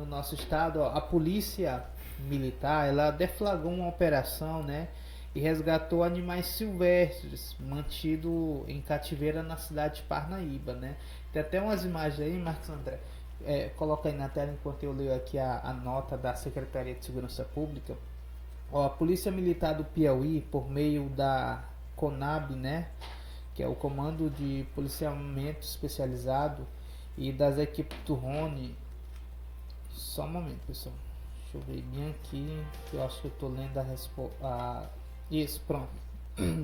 nosso estado. Ó. A polícia militar, ela deflagrou uma operação, né? E resgatou animais silvestres mantidos em cativeiro na cidade de Parnaíba, né? Tem até umas imagens aí, Marcos André. Coloca aí na tela enquanto eu leio aqui a nota da Secretaria de Segurança Pública. Ó, a Polícia Militar do Piauí, por meio da CONAB, né, que é o Comando de Policiamento Especializado, e das equipes do Rony. Só um momento, pessoal. Deixa eu ver bem aqui, que eu acho que eu tô lendo a resposta. Isso, pronto.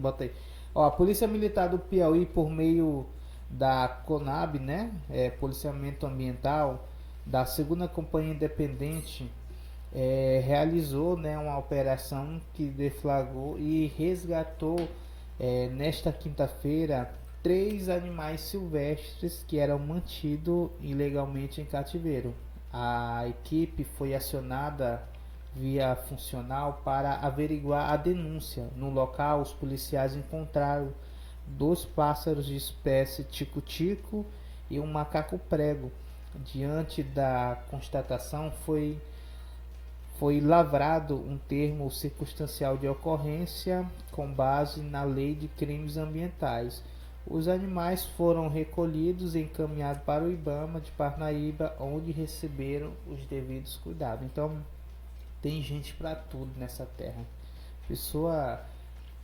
Botei. Ó, a Polícia Militar do Piauí, por meio da CONAB, né, Policiamento Ambiental, da 2ª Companhia Independente, realizou, né, uma operação que deflagrou e resgatou nesta quinta-feira 3 animais silvestres que eram mantidos ilegalmente em cativeiro. A equipe foi acionada via funcional para averiguar a denúncia. No local, os policiais encontraram 2 pássaros de espécie tico-tico e um macaco prego. Diante da constatação, foi lavrado um termo circunstancial de ocorrência com base na Lei de Crimes Ambientais. Os animais foram recolhidos e encaminhados para o IBAMA de Parnaíba, onde receberam os devidos cuidados. Então, tem gente para tudo nessa terra. Pessoa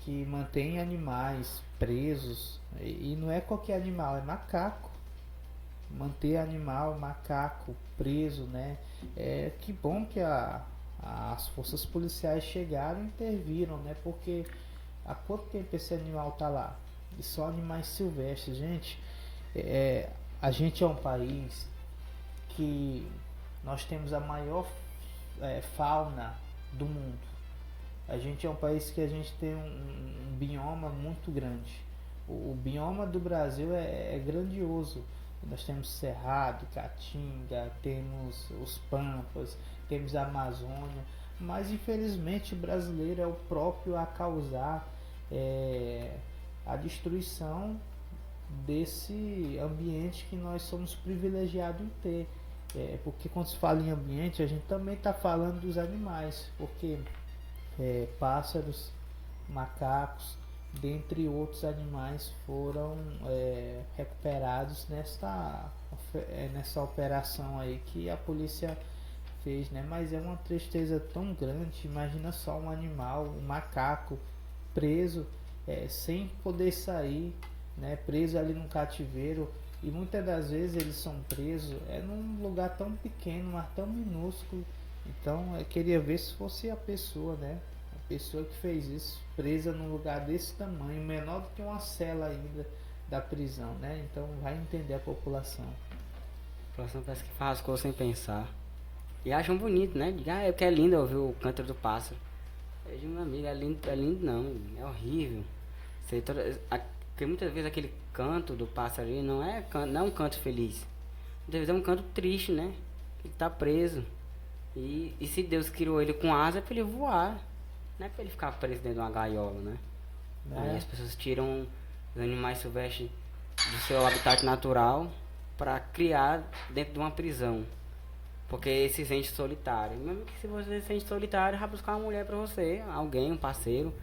que mantém animais presos, e não é qualquer animal, é macaco. Manter animal, macaco preso, né? Que bom que as forças policiais chegaram e interviram, né? Porque há quanto tempo esse animal tá lá? E só animais silvestres, gente. A gente é um país que nós temos a maior fauna do mundo. A gente é um país que a gente tem um bioma muito grande. O bioma do Brasil é grandioso. Nós temos Cerrado, Caatinga, temos os Pampas, temos a Amazônia, mas infelizmente o brasileiro é o próprio a causar a destruição desse ambiente que nós somos privilegiados em ter. Porque quando se fala em ambiente, a gente também está falando dos animais, porque pássaros, macacos, dentre outros animais foram recuperados nessa operação aí que a polícia fez, né? Mas é uma tristeza tão grande. Imagina só um animal, um macaco preso, sem poder sair, né? Preso ali num cativeiro, e muitas das vezes eles são presos num lugar tão pequeno, mas tão minúsculo. Então eu queria ver se fosse a pessoa, né? Pessoa que fez isso, presa num lugar desse tamanho, menor do que uma cela ainda da prisão, né? Então vai entender a população. A população parece que faz as coisas sem pensar. E acham bonito, né? É porque é lindo ouvir o canto do pássaro. Eu digo, meu amigo, é lindo não, é horrível. Porque muitas vezes aquele canto do pássaro ali não é um canto feliz. Deus é um canto triste, né? Ele tá preso. E se Deus criou ele com asa é pra ele voar. Não é pra ele ficar preso dentro de uma gaiola, né? Aí as pessoas tiram os animais silvestres do seu habitat natural para criar dentro de uma prisão. Porque se sente solitário. Mesmo que se você se sente solitário, vai buscar uma mulher pra você, alguém, um parceiro.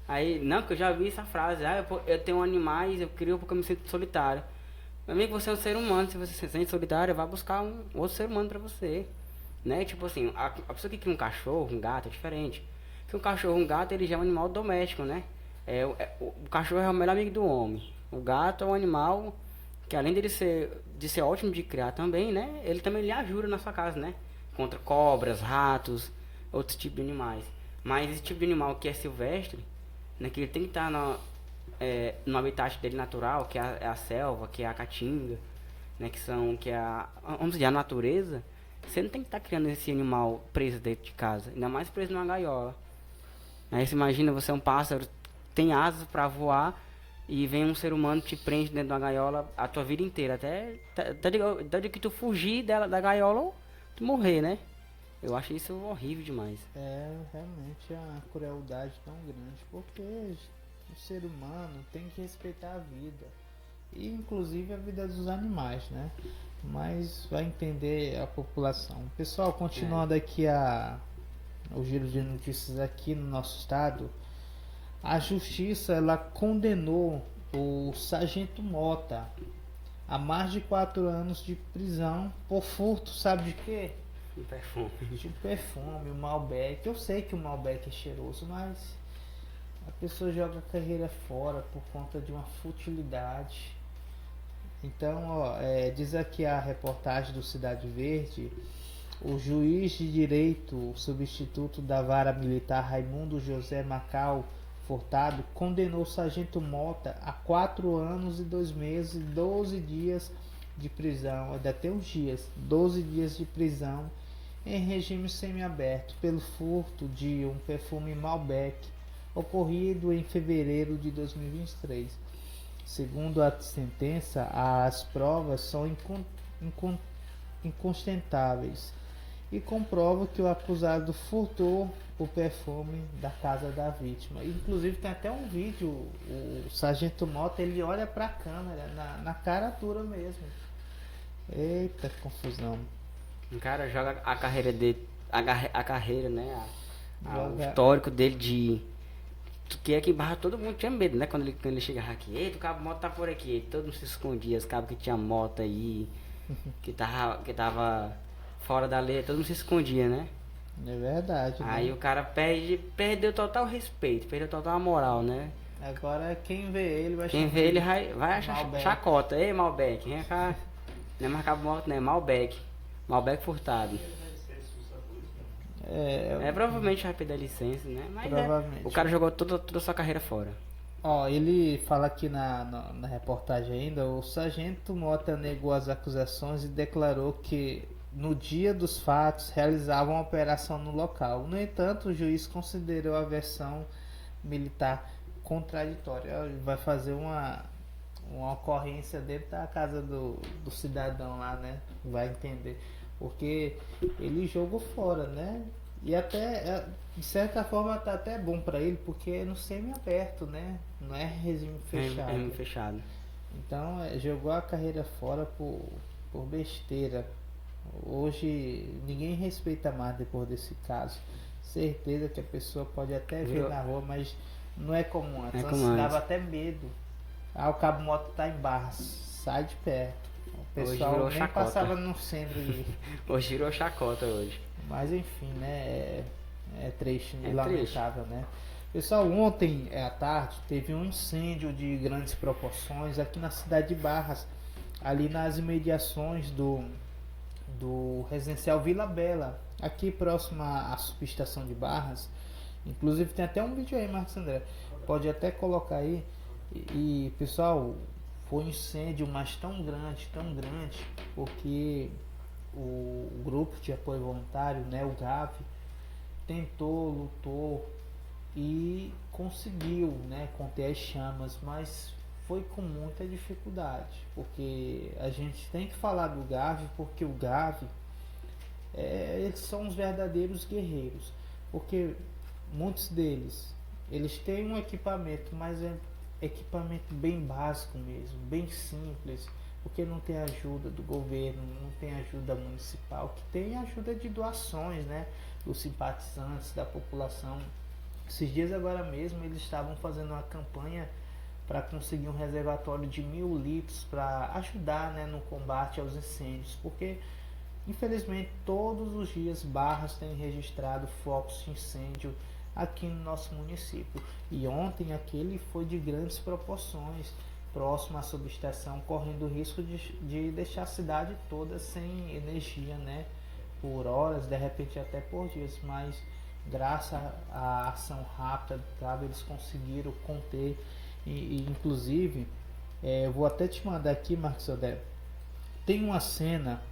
Aí, não, que eu já vi essa frase, eu tenho animais, eu crio porque eu me sinto solitário. Meu amigo, você é um ser humano, se você se sente solitário, vai buscar um outro ser humano pra você. Né? Tipo assim, a pessoa que cria um cachorro, um gato, é diferente. Que um cachorro, um gato, ele já é um animal doméstico, né? O cachorro é o melhor amigo do homem. O gato é um animal que, além de ser ótimo de criar também, né? Ele também lhe ajuda na sua casa, né? Contra cobras, ratos, outros tipos de animais. Mas esse tipo de animal que é silvestre, né? Que ele tem que estar no habitat dele natural, que é a selva, que é a caatinga, né? Vamos dizer, a natureza. Você não tem que estar criando esse animal preso dentro de casa, ainda mais preso numa gaiola. Aí você imagina, você é um pássaro, tem asas para voar e vem um ser humano te prende dentro de uma gaiola a tua vida inteira, até de que tu fugir da gaiola ou tu morrer, né? Eu acho isso horrível demais. Realmente é uma crueldade tão grande, porque o ser humano tem que respeitar a vida, e inclusive a vida dos animais, né? Mas vai entender a população. Pessoal, continuando aqui o giro de notícias aqui no nosso estado, a justiça ela condenou o sargento Mota a mais de 4 anos de prisão por furto, sabe de quê? De perfume. De perfume, o Malbec. Eu sei que o Malbec é cheiroso, mas a pessoa joga a carreira fora por conta de uma futilidade. Então, diz aqui a reportagem do Cidade Verde, o juiz de direito substituto da vara militar Raimundo José Macau Furtado condenou o sargento Mota a 4 anos e 2 meses e 12 dias de prisão, ainda tem uns dias, 12 dias de prisão em regime semiaberto pelo furto de um perfume Malbec ocorrido em fevereiro de 2023. Segundo a sentença, as provas são incontentáveis e comprovam que o acusado furtou o perfume da casa da vítima. Inclusive tem até um vídeo, o sargento Mota, ele olha para a câmera, na cara dura mesmo. Eita confusão. O cara joga a carreira dele, a carreira, né? O histórico dele de... Que é que barra todo mundo tinha medo, né? Quando ele chegava aqui, eita, o cabo moto tá por aqui, todo mundo se escondia, os cabos que tinha moto aí, que tava fora da lei, todo mundo se escondia, né? É verdade. Aí o cara perdeu total respeito, perdeu total moral, né? Agora quem vê ele vai vai achar chacota. Ei, Malbec, vem cá. Não é mais cabo moto, não é Malbec. Malbec furtado. Provavelmente vai perder a licença, né? Mas o cara jogou toda a sua carreira fora. Ele fala aqui na reportagem ainda, o sargento Mota negou as acusações e declarou que no dia dos fatos realizava uma operação no local. No entanto, o juiz considerou a versão militar contraditória. Ele vai fazer uma ocorrência dentro da casa do cidadão lá, né? Vai entender. Porque ele jogou fora, né? E até, de certa forma, tá até bom para ele, porque é no semi-aberto, né? Não é regime fechado. Regime fechado. Então, jogou a carreira fora por besteira. Hoje, ninguém respeita mais depois desse caso. Certeza que a pessoa pode até ver na rua, mas não é como antes. Antes dava até medo. O cabo moto tá em Barras, sai de perto. O pessoal nem chacota. Passava no centro. Hoje virou chacota hoje. Mas enfim, né? É triste e lamentável, né? Pessoal, ontem à tarde teve um incêndio de grandes proporções aqui na cidade de Barras, ali nas imediações do residencial Vila Bela, aqui próximo à subestação de Barras. Inclusive tem até um vídeo aí, Marcos André, pode até colocar aí. E pessoal, foi um incêndio, mas tão grande, porque o grupo de apoio voluntário, né, o GAV, lutou e conseguiu, né, conter as chamas, mas foi com muita dificuldade, porque a gente tem que falar do Gavi, porque o Gavi, eles são os verdadeiros guerreiros, porque muitos deles, eles têm um equipamento, mas é equipamento bem básico mesmo, bem simples, porque não tem ajuda do governo, não tem ajuda municipal, que tem ajuda de doações, né, dos simpatizantes, da população. Esses dias agora mesmo eles estavam fazendo uma campanha para conseguir um reservatório de 1000 litros para ajudar, né, no combate aos incêndios, porque infelizmente todos os dias Barras tem registrado focos de incêndio aqui no nosso município, e ontem aquele foi de grandes proporções, próximo à subestação, correndo o risco de deixar a cidade toda sem energia, né, por horas, de repente até por dias, mas graças à ação rápida do Gavi, eles conseguiram conter. E inclusive, eu vou até te mandar aqui, Marcos Odé, tem uma cena,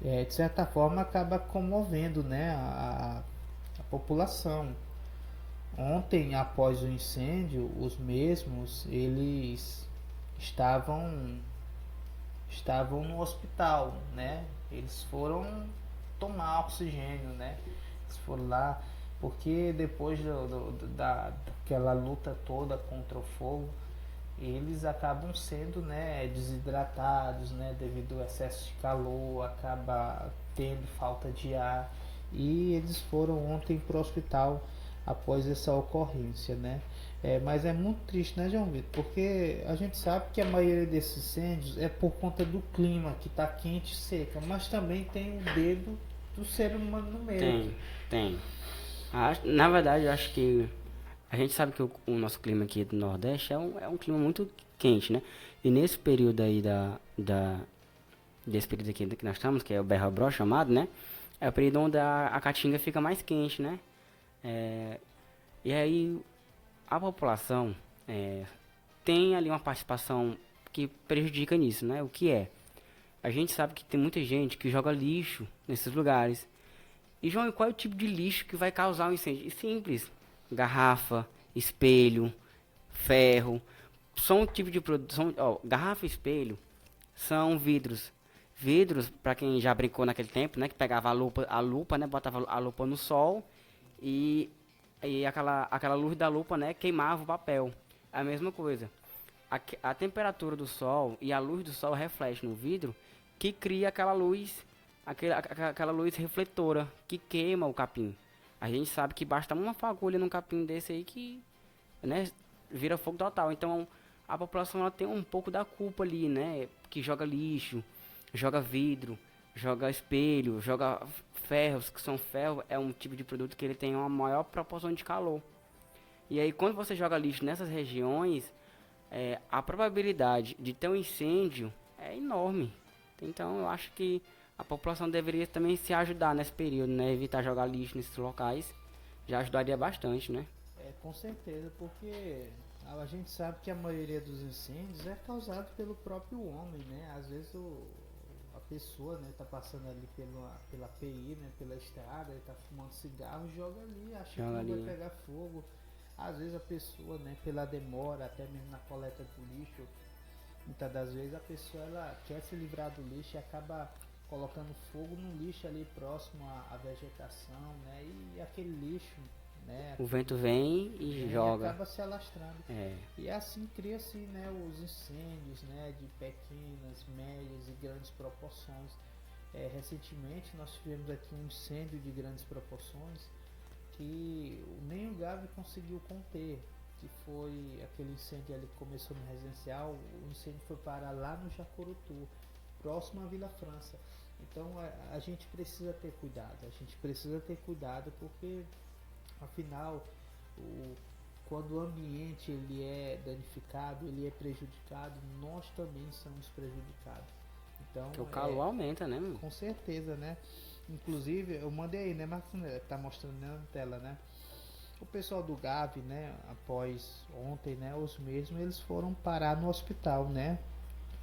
de certa forma acaba comovendo, né, a população. Ontem, após o incêndio, os mesmos, eles estavam no hospital, né, eles foram tomar oxigênio, né, eles foram lá, porque depois daquela luta toda contra o fogo, eles acabam sendo, né, desidratados, né, devido ao excesso de calor, acaba tendo falta de ar, e eles foram ontem para o hospital após essa ocorrência, né. Mas é muito triste, né, João Vitor, porque a gente sabe que a maioria desses incêndios é por conta do clima, que está quente e seca, mas também tem o dedo do ser humano no meio. Tem. Na verdade, eu acho que a gente sabe que o nosso clima aqui do Nordeste é um clima muito quente, né? E nesse período aí desse período aqui que nós estamos, que é o berra-bró chamado, né? É o período onde a caatinga fica mais quente, né? E aí a população tem ali uma participação que prejudica nisso, né? O que é? A gente sabe que tem muita gente que joga lixo nesses lugares. E, João, qual é o tipo de lixo que vai causar um incêndio? Simples. Garrafa, espelho, ferro. São um tipo de produto. Garrafa e espelho são vidros. Vidros, para quem já brincou naquele tempo, né? Que pegava a lupa, né? Botava a lupa no sol e aquela luz da lupa, né? Queimava o papel. É a mesma coisa. A temperatura do sol e a luz do sol reflete no vidro, que cria aquela luz refletora que queima o capim. A gente sabe que basta uma fagulha num capim desse aí que, né, vira fogo total. Então a população ela tem um pouco da culpa ali, né, que joga lixo, joga vidro, joga espelho, joga ferros, que são ferro, é um tipo de produto que ele tem uma maior proporção de calor. E aí quando você joga lixo nessas regiões, a probabilidade de ter um incêndio é enorme. Então eu acho que a população deveria também se ajudar nesse período, né? Evitar jogar lixo nesses locais. Já ajudaria bastante, né? Com certeza, porque a gente sabe que a maioria dos incêndios é causado pelo próprio homem, né? Às vezes a pessoa, né, tá passando ali pela PI, né, pela estrada, ele tá fumando cigarro, joga ali, acha que não vai pegar fogo. Às vezes a pessoa, né, pela demora, até mesmo na coleta do lixo, muitas das vezes a pessoa ela quer se livrar do lixo e acaba colocando fogo no lixo ali próximo à vegetação, né? E aquele lixo, né? O vento vem e joga. E acaba se alastrando. E assim cria-se, né, os incêndios, né, de pequenas, médias e grandes proporções. Recentemente nós tivemos aqui um incêndio de grandes proporções que nem o Gavi conseguiu conter, que foi aquele incêndio ali que começou no residencial. O incêndio foi parar lá no Jacurutu, próximo à Vila França. Então a gente precisa ter cuidado, porque afinal quando o ambiente ele é danificado, ele é prejudicado, nós também somos prejudicados. Então que o calor aumenta, né? Com certeza, né? Inclusive eu mandei aí, né, Marcos, tá mostrando na tela, né? O pessoal do Gavi, né, após ontem, né, os mesmos eles foram parar no hospital, né?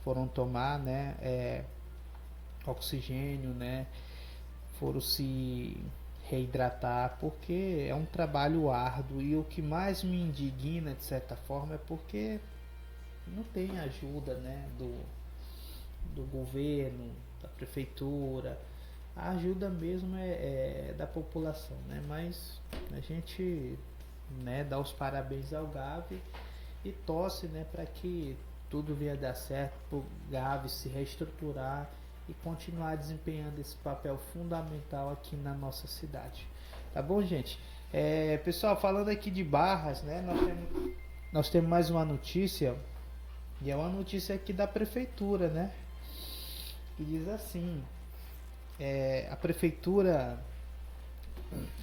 Foram tomar, né, oxigênio, né? Foram se reidratar, porque é um trabalho árduo, e o que mais me indigna de certa forma é porque não tem ajuda, né, do governo, da prefeitura. A ajuda mesmo é da população, né? Mas a gente, né, dá os parabéns ao Gavi e torce, né, para que tudo venha dar certo, para o Gavi se reestruturar e continuar desempenhando esse papel fundamental aqui na nossa cidade. Tá bom, gente? Pessoal, falando aqui de Barras, né, nós temos mais uma notícia, e é uma notícia aqui da prefeitura, né? Que diz assim: a prefeitura,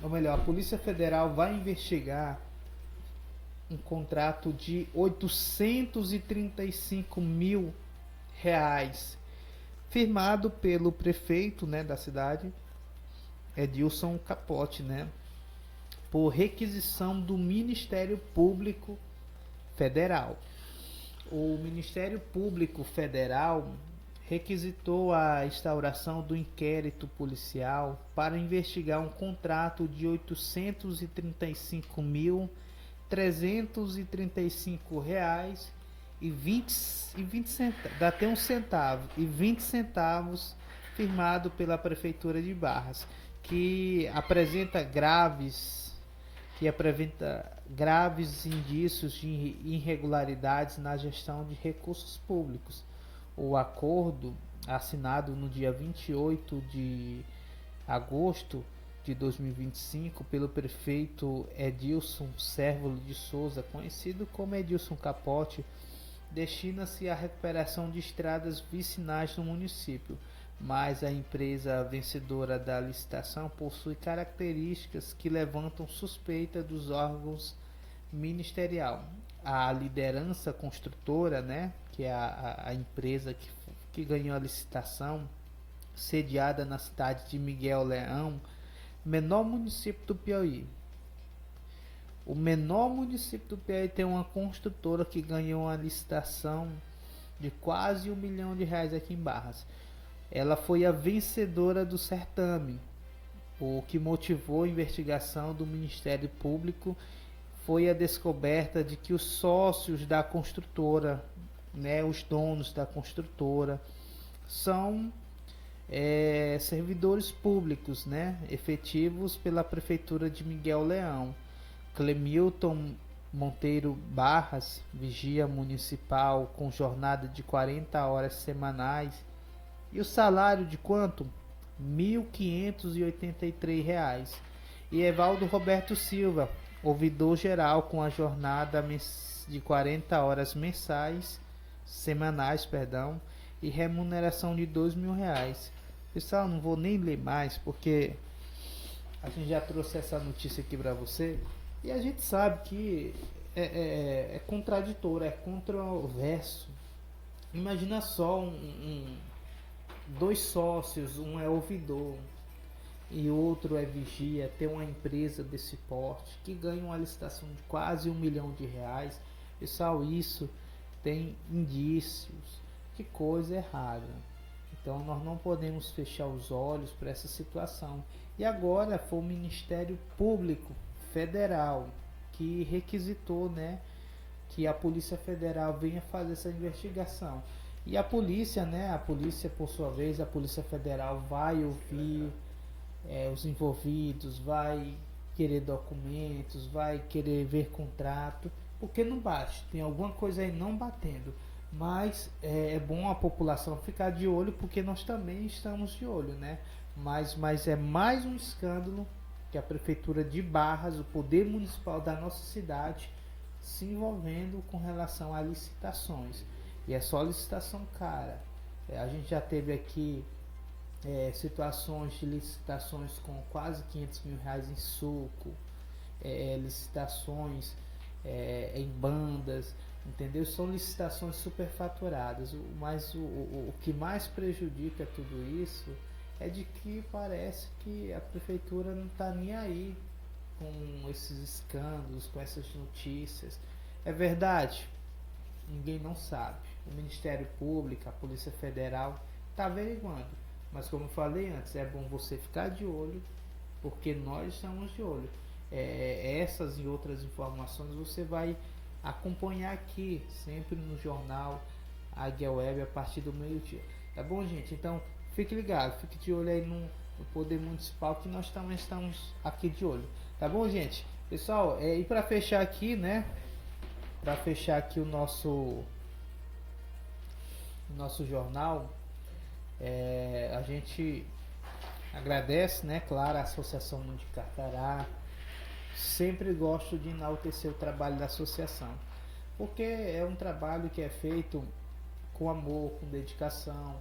ou melhor, a Polícia Federal vai investigar um contrato de R$835 mil firmado pelo prefeito, né, da cidade, Edilson Capote, né, por requisição do Ministério Público Federal. O Ministério Público Federal requisitou a instauração do inquérito policial para investigar um contrato de R$835.335,20 firmado pela prefeitura de Barras, que apresenta graves indícios de irregularidades na gestão de recursos públicos. O acordo, assinado no dia 28 de agosto de 2025 pelo prefeito Edilson Cérvulo de Souza, conhecido como Edilson Capote, destina-se à recuperação de estradas vicinais no município, mas a empresa vencedora da licitação possui características que levantam suspeita dos órgãos ministerial. A liderança construtora, né, que é a empresa que ganhou a licitação, sediada na cidade de Miguel Leão, menor município do Piauí. O menor município do Piauí tem uma construtora que ganhou uma licitação de quase R$1 milhão aqui em Barras. Ela foi a vencedora do certame. O que motivou a investigação do Ministério Público foi a descoberta de que os sócios da construtora, né, os donos da construtora, são servidores públicos, né, efetivos pela prefeitura de Miguel Leão. Clemilton Monteiro Barras, vigia municipal com jornada de 40 horas semanais, e o salário de quanto? R$ 1.583. E Evaldo Roberto Silva, ouvidor geral com a jornada de 40 horas semanais, e remuneração de R$2.000. Pessoal, não vou nem ler mais, porque a gente já trouxe essa notícia aqui para você, e a gente sabe que é contraditório, é controverso. Imagina só dois sócios, um é ouvidor e outro é vigia, ter uma empresa desse porte que ganha uma licitação de quase R$1 milhão. Pessoal, isso tem indícios de coisa errada. Então nós não podemos fechar os olhos para essa situação. E agora foi o Ministério Público Federal que requisitou, né, que a Polícia Federal venha fazer essa investigação. E a polícia, né, por sua vez, a Polícia Federal vai ouvir os envolvidos, vai querer documentos, vai querer ver contrato, porque não bate, tem alguma coisa aí não batendo. Mas é bom a população ficar de olho, porque nós também estamos de olho, né? Mas é mais um escândalo que a Prefeitura de Barras, o Poder Municipal da nossa cidade, se envolvendo com relação a licitações. E é só licitação cara. A gente já teve aqui situações de licitações com quase R$500 mil em suco, licitações em bandas, entendeu? São licitações superfaturadas. Mas o que mais prejudica tudo isso é de que parece que a prefeitura não está nem aí com esses escândalos, com essas notícias. É verdade? Ninguém não sabe. O Ministério Público, a Polícia Federal está averiguando. Mas como eu falei antes, é bom você ficar de olho, porque nós estamos de olho. Essas e outras informações você vai acompanhar aqui, sempre no jornal Águia Web, a partir do meio-dia. Tá bom, gente? Então, fique ligado, fique de olho aí no Poder Municipal, que nós também estamos aqui de olho. Tá bom, gente? Pessoal, e para fechar aqui, né? Para fechar aqui o nosso jornal, a gente agradece, né, claro, a Associação Mundo de Carcará. Sempre gosto de enaltecer o trabalho da associação, porque é um trabalho que é feito com amor, com dedicação.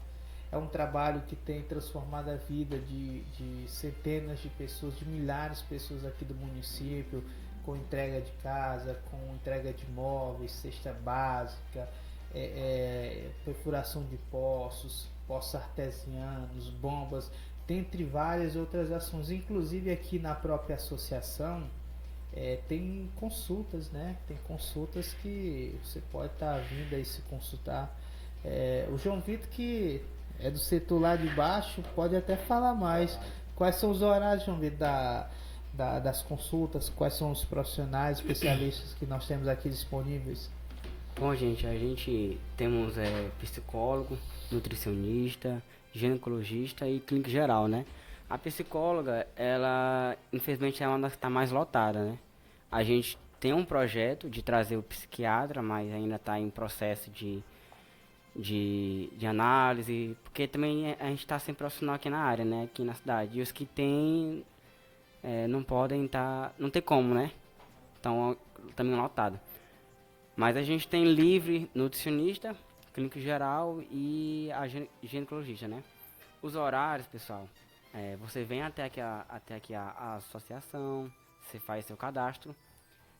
É um trabalho que tem transformado a vida de centenas de pessoas, de milhares de pessoas aqui do município, com entrega de casa, com entrega de móveis, cesta básica, perfuração de poços artesianos, bombas, dentre várias outras ações. Inclusive aqui na própria associação tem consultas, né? Tem consultas que você pode estar vindo aí se consultar. O João Vitor, que é do setor lá de baixo, pode até falar mais. Quais são os horários, João Vitor, das consultas? Quais são os profissionais, especialistas que nós temos aqui disponíveis? Bom, gente, a gente temos psicólogo, nutricionista, ginecologista e clínico geral, né? A psicóloga, ela, infelizmente, é uma das que está mais lotada, né? A gente tem um projeto de trazer o psiquiatra, mas ainda está em processo de análise, porque também a gente está sem profissional aqui na área, né? Aqui na cidade. E os que tem não podem estar... não tem como, né? Então, também lotado. Mas a gente tem livre nutricionista, clínico geral e a ginecologista, né? Os horários, pessoal, você vem até aqui a associação, você faz seu cadastro,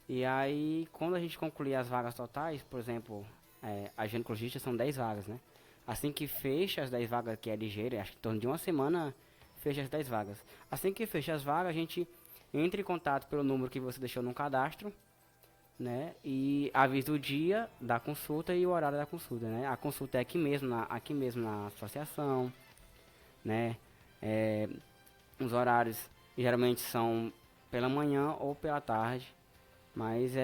e aí quando a gente concluir as vagas totais, por exemplo, a ginecologista são 10 vagas, né? Assim que fecha as 10 vagas, que é ligeiro, acho que em torno de uma semana fecha as 10 vagas. Assim que fecha as vagas, a gente entra em contato pelo número que você deixou no cadastro, né? E avisa o dia da consulta e o horário da consulta, né? A consulta é aqui mesmo na associação, né? Os horários geralmente são pela manhã ou pela tarde, mas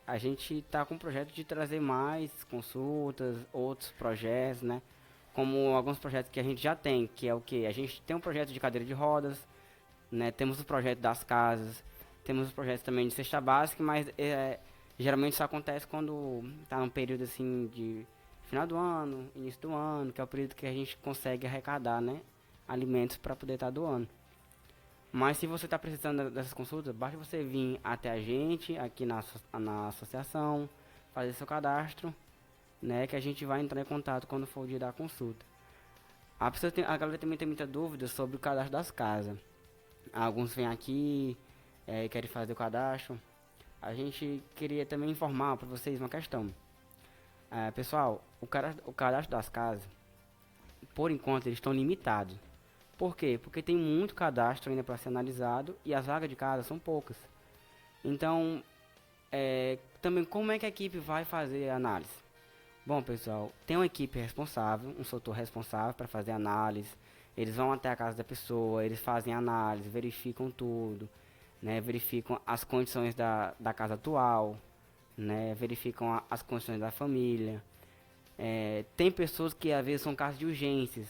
a gente está com o projeto de trazer mais consultas, outros projetos, né? Como alguns projetos que a gente já tem, que é o que? A gente tem um projeto de cadeira de rodas, né? Temos o projeto das casas, temos o projeto também de cesta básica, mas geralmente isso acontece quando está num período assim de final do ano, início do ano, que é o período que a gente consegue arrecadar, né, alimentos para poder estar doando. Mas se você está precisando dessas consultas, basta você vir até a gente aqui na associação, fazer seu cadastro, né, que a gente vai entrar em contato quando for o dia da consulta. A galera também tem muita dúvida sobre o cadastro das casas. Alguns vêm aqui e querem fazer o cadastro. A gente queria também informar para vocês uma questão. Pessoal, o cadastro das casas, por enquanto, eles estão limitados. Por quê? Porque tem muito cadastro ainda para ser analisado e as vagas de casa são poucas. Então, também como é que a equipe vai fazer a análise? Bom, pessoal, tem uma equipe responsável, um setor responsável para fazer a análise. Eles vão até a casa da pessoa, eles fazem a análise, verificam tudo, né, verificam as condições da casa atual, né, verificam as condições da família. Tem pessoas que às vezes são casos de urgências,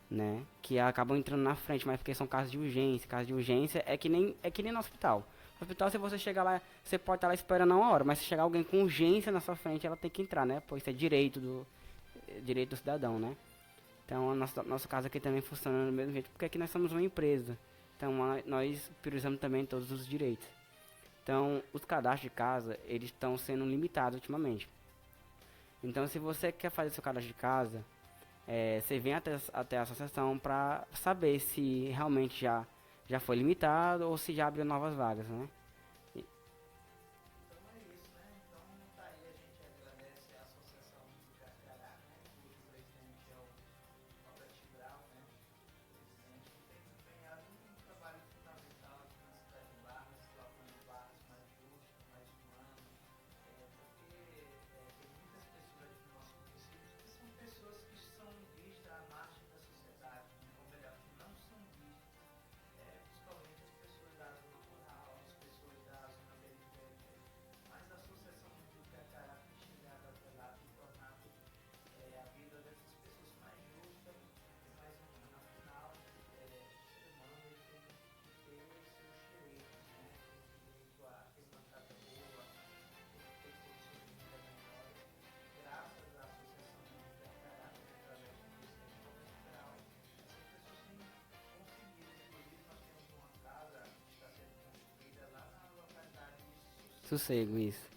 né, que acabam entrando na frente, mas porque são casos de urgência. Casos de urgência é que nem no hospital. No hospital, se você chegar lá, você pode estar lá esperando uma hora, mas se chegar alguém com urgência na sua frente, ela tem que entrar, né, pois isso é direito do cidadão, né. Então, nosso caso aqui também funciona do mesmo jeito, porque aqui nós somos uma empresa. Então, nós priorizamos também todos os direitos. Então, os cadastros de casa, eles estão sendo limitados ultimamente. Então, se você quer fazer seu cadastro de casa, você vem até a associação para saber se realmente já foi limitado ou se já abriu novas vagas, né? Principalmente as pessoas da zona rural, as pessoas sossego, isso.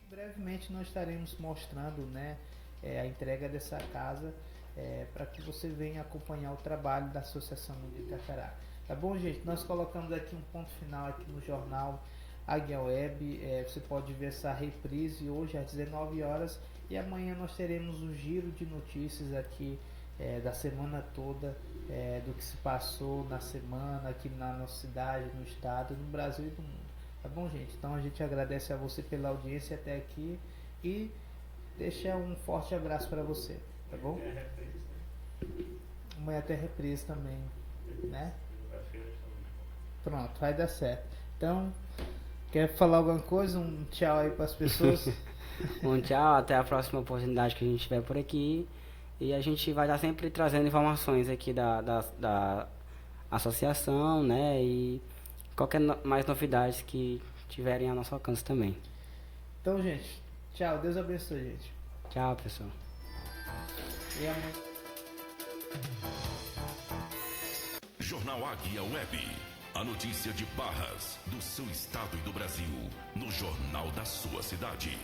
Brevemente nós estaremos mostrando, né, a entrega dessa casa para que você venha acompanhar o trabalho da Associação Mundico Carcará. Tá bom, gente? Nós colocamos aqui um ponto final aqui no jornal Águia Web. Você pode ver essa reprise hoje às 19 horas e amanhã nós teremos um giro de notícias aqui da semana toda, do que se passou na semana aqui na nossa cidade, no estado, no Brasil e no mundo. Tá bom, gente? Então a gente agradece a você pela audiência até aqui e deixa um forte abraço para você, tá bom? Amanhã tem reprise também, né? Pronto, vai dar certo. Então, quer falar alguma coisa? Um tchau aí para as pessoas? Um tchau, até a próxima oportunidade que a gente tiver por aqui. E a gente vai estar sempre trazendo informações aqui da associação, né? E qualquer mais novidades que tiverem a nosso alcance também. Então, gente, tchau. Deus abençoe, gente. Tchau, pessoal. E amanhã... Jornal Águia Web. A notícia de Barras, do seu estado e do Brasil, no jornal da sua cidade.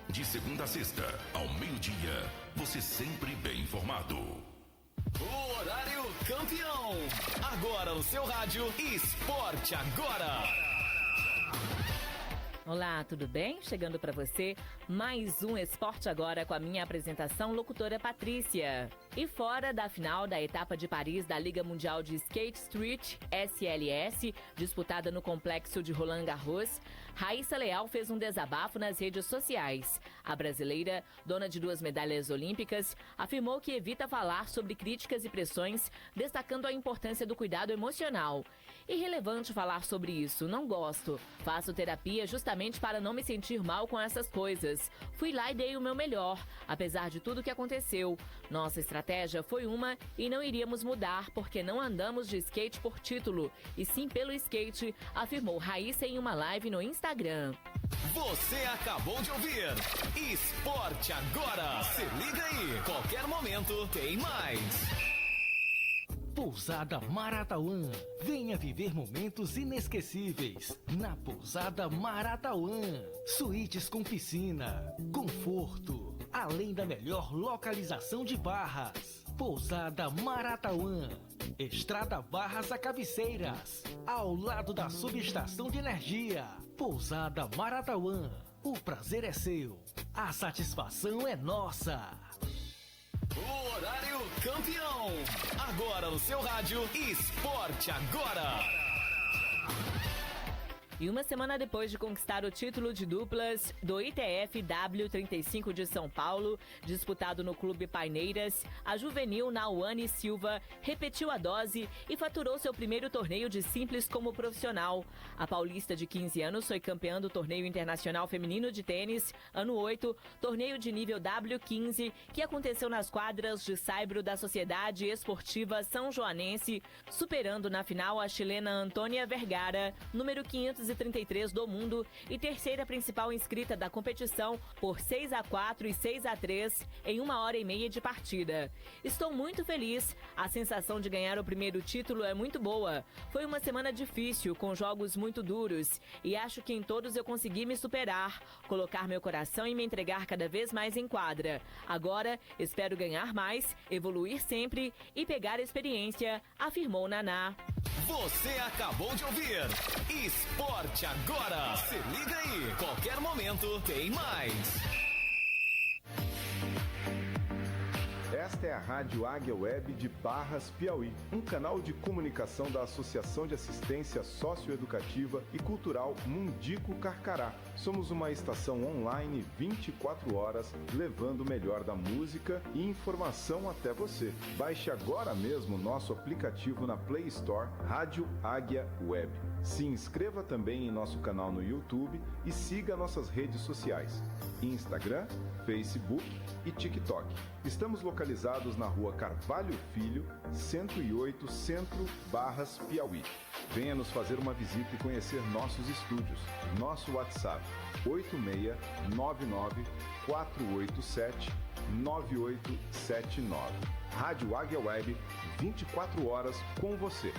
De segunda a sexta, ao meio-dia, você sempre bem informado. O horário campeão. Agora no seu rádio, Esporte Agora. Olá, tudo bem? Chegando para você mais um Esporte Agora com a minha apresentação, locutora Patrícia. E fora da final da etapa de Paris da Liga Mundial de Skate Street, SLS, disputada no complexo de Roland Garros, Raíssa Leal fez um desabafo nas redes sociais. A brasileira, dona de 2 medalhas olímpicas, afirmou que evita falar sobre críticas e pressões, destacando a importância do cuidado emocional. Irrelevante falar sobre isso, não gosto. Faço terapia justamente para não me sentir mal com essas coisas. Fui lá e dei o meu melhor, apesar de tudo que aconteceu. Nossa estratégia foi uma e não iríamos mudar porque não andamos de skate por título, e sim pelo skate, afirmou Raíssa em uma live no Instagram. Você acabou de ouvir Esporte Agora. Se liga aí, qualquer momento tem mais. Pousada Maratauã. Venha viver momentos inesquecíveis na Pousada Maratauã. Suítes com piscina, conforto, além da melhor localização de Barras. Pousada Maratauã. Estrada Barras a Cabeceiras, ao lado da subestação de energia. Pousada Maratauã. O prazer é seu, a satisfação é nossa. O horário campeão. Agora no seu rádio, Esporte Agora. E uma semana depois de conquistar o título de duplas do ITF W35 de São Paulo, disputado no Clube Paineiras, a juvenil Nauane Silva repetiu a dose e faturou seu primeiro torneio de simples como profissional. A paulista de 15 anos foi campeã do Torneio Internacional Feminino de Tênis, ano 8, torneio de nível W15, que aconteceu nas quadras de saibro da Sociedade Esportiva São Joanense, superando na final a chilena Antônia Vergara, número 533 do mundo e terceira principal inscrita da competição por 6-4 e 6-3 em 1h30 de partida. Estou muito feliz, a sensação de ganhar o primeiro título é muito boa. Foi uma semana difícil, com jogos muito duros, e acho que em todos eu consegui me superar, colocar meu coração e me entregar cada vez mais em quadra. Agora, espero ganhar mais, evoluir sempre e pegar experiência, afirmou Naná. Você acabou de ouvir Esporte Agora. Se liga aí, qualquer momento tem mais. Esta é a Rádio Águia Web de Barras, Piauí, um canal de comunicação da Associação de Assistência Socioeducativa e Cultural Mundico Carcará. Somos uma estação online 24 horas, levando o melhor da música e informação até você. Baixe agora mesmo nosso aplicativo na Play Store, Rádio Águia Web. Se inscreva também em nosso canal no YouTube e siga nossas redes sociais, Instagram, Facebook e TikTok. Estamos localizados na Rua Carvalho Filho, 108, Centro, Barras, Piauí. Venha nos fazer uma visita e conhecer nossos estúdios. Nosso WhatsApp, 86-99487-9879. Rádio Águia Web, 24 horas com você.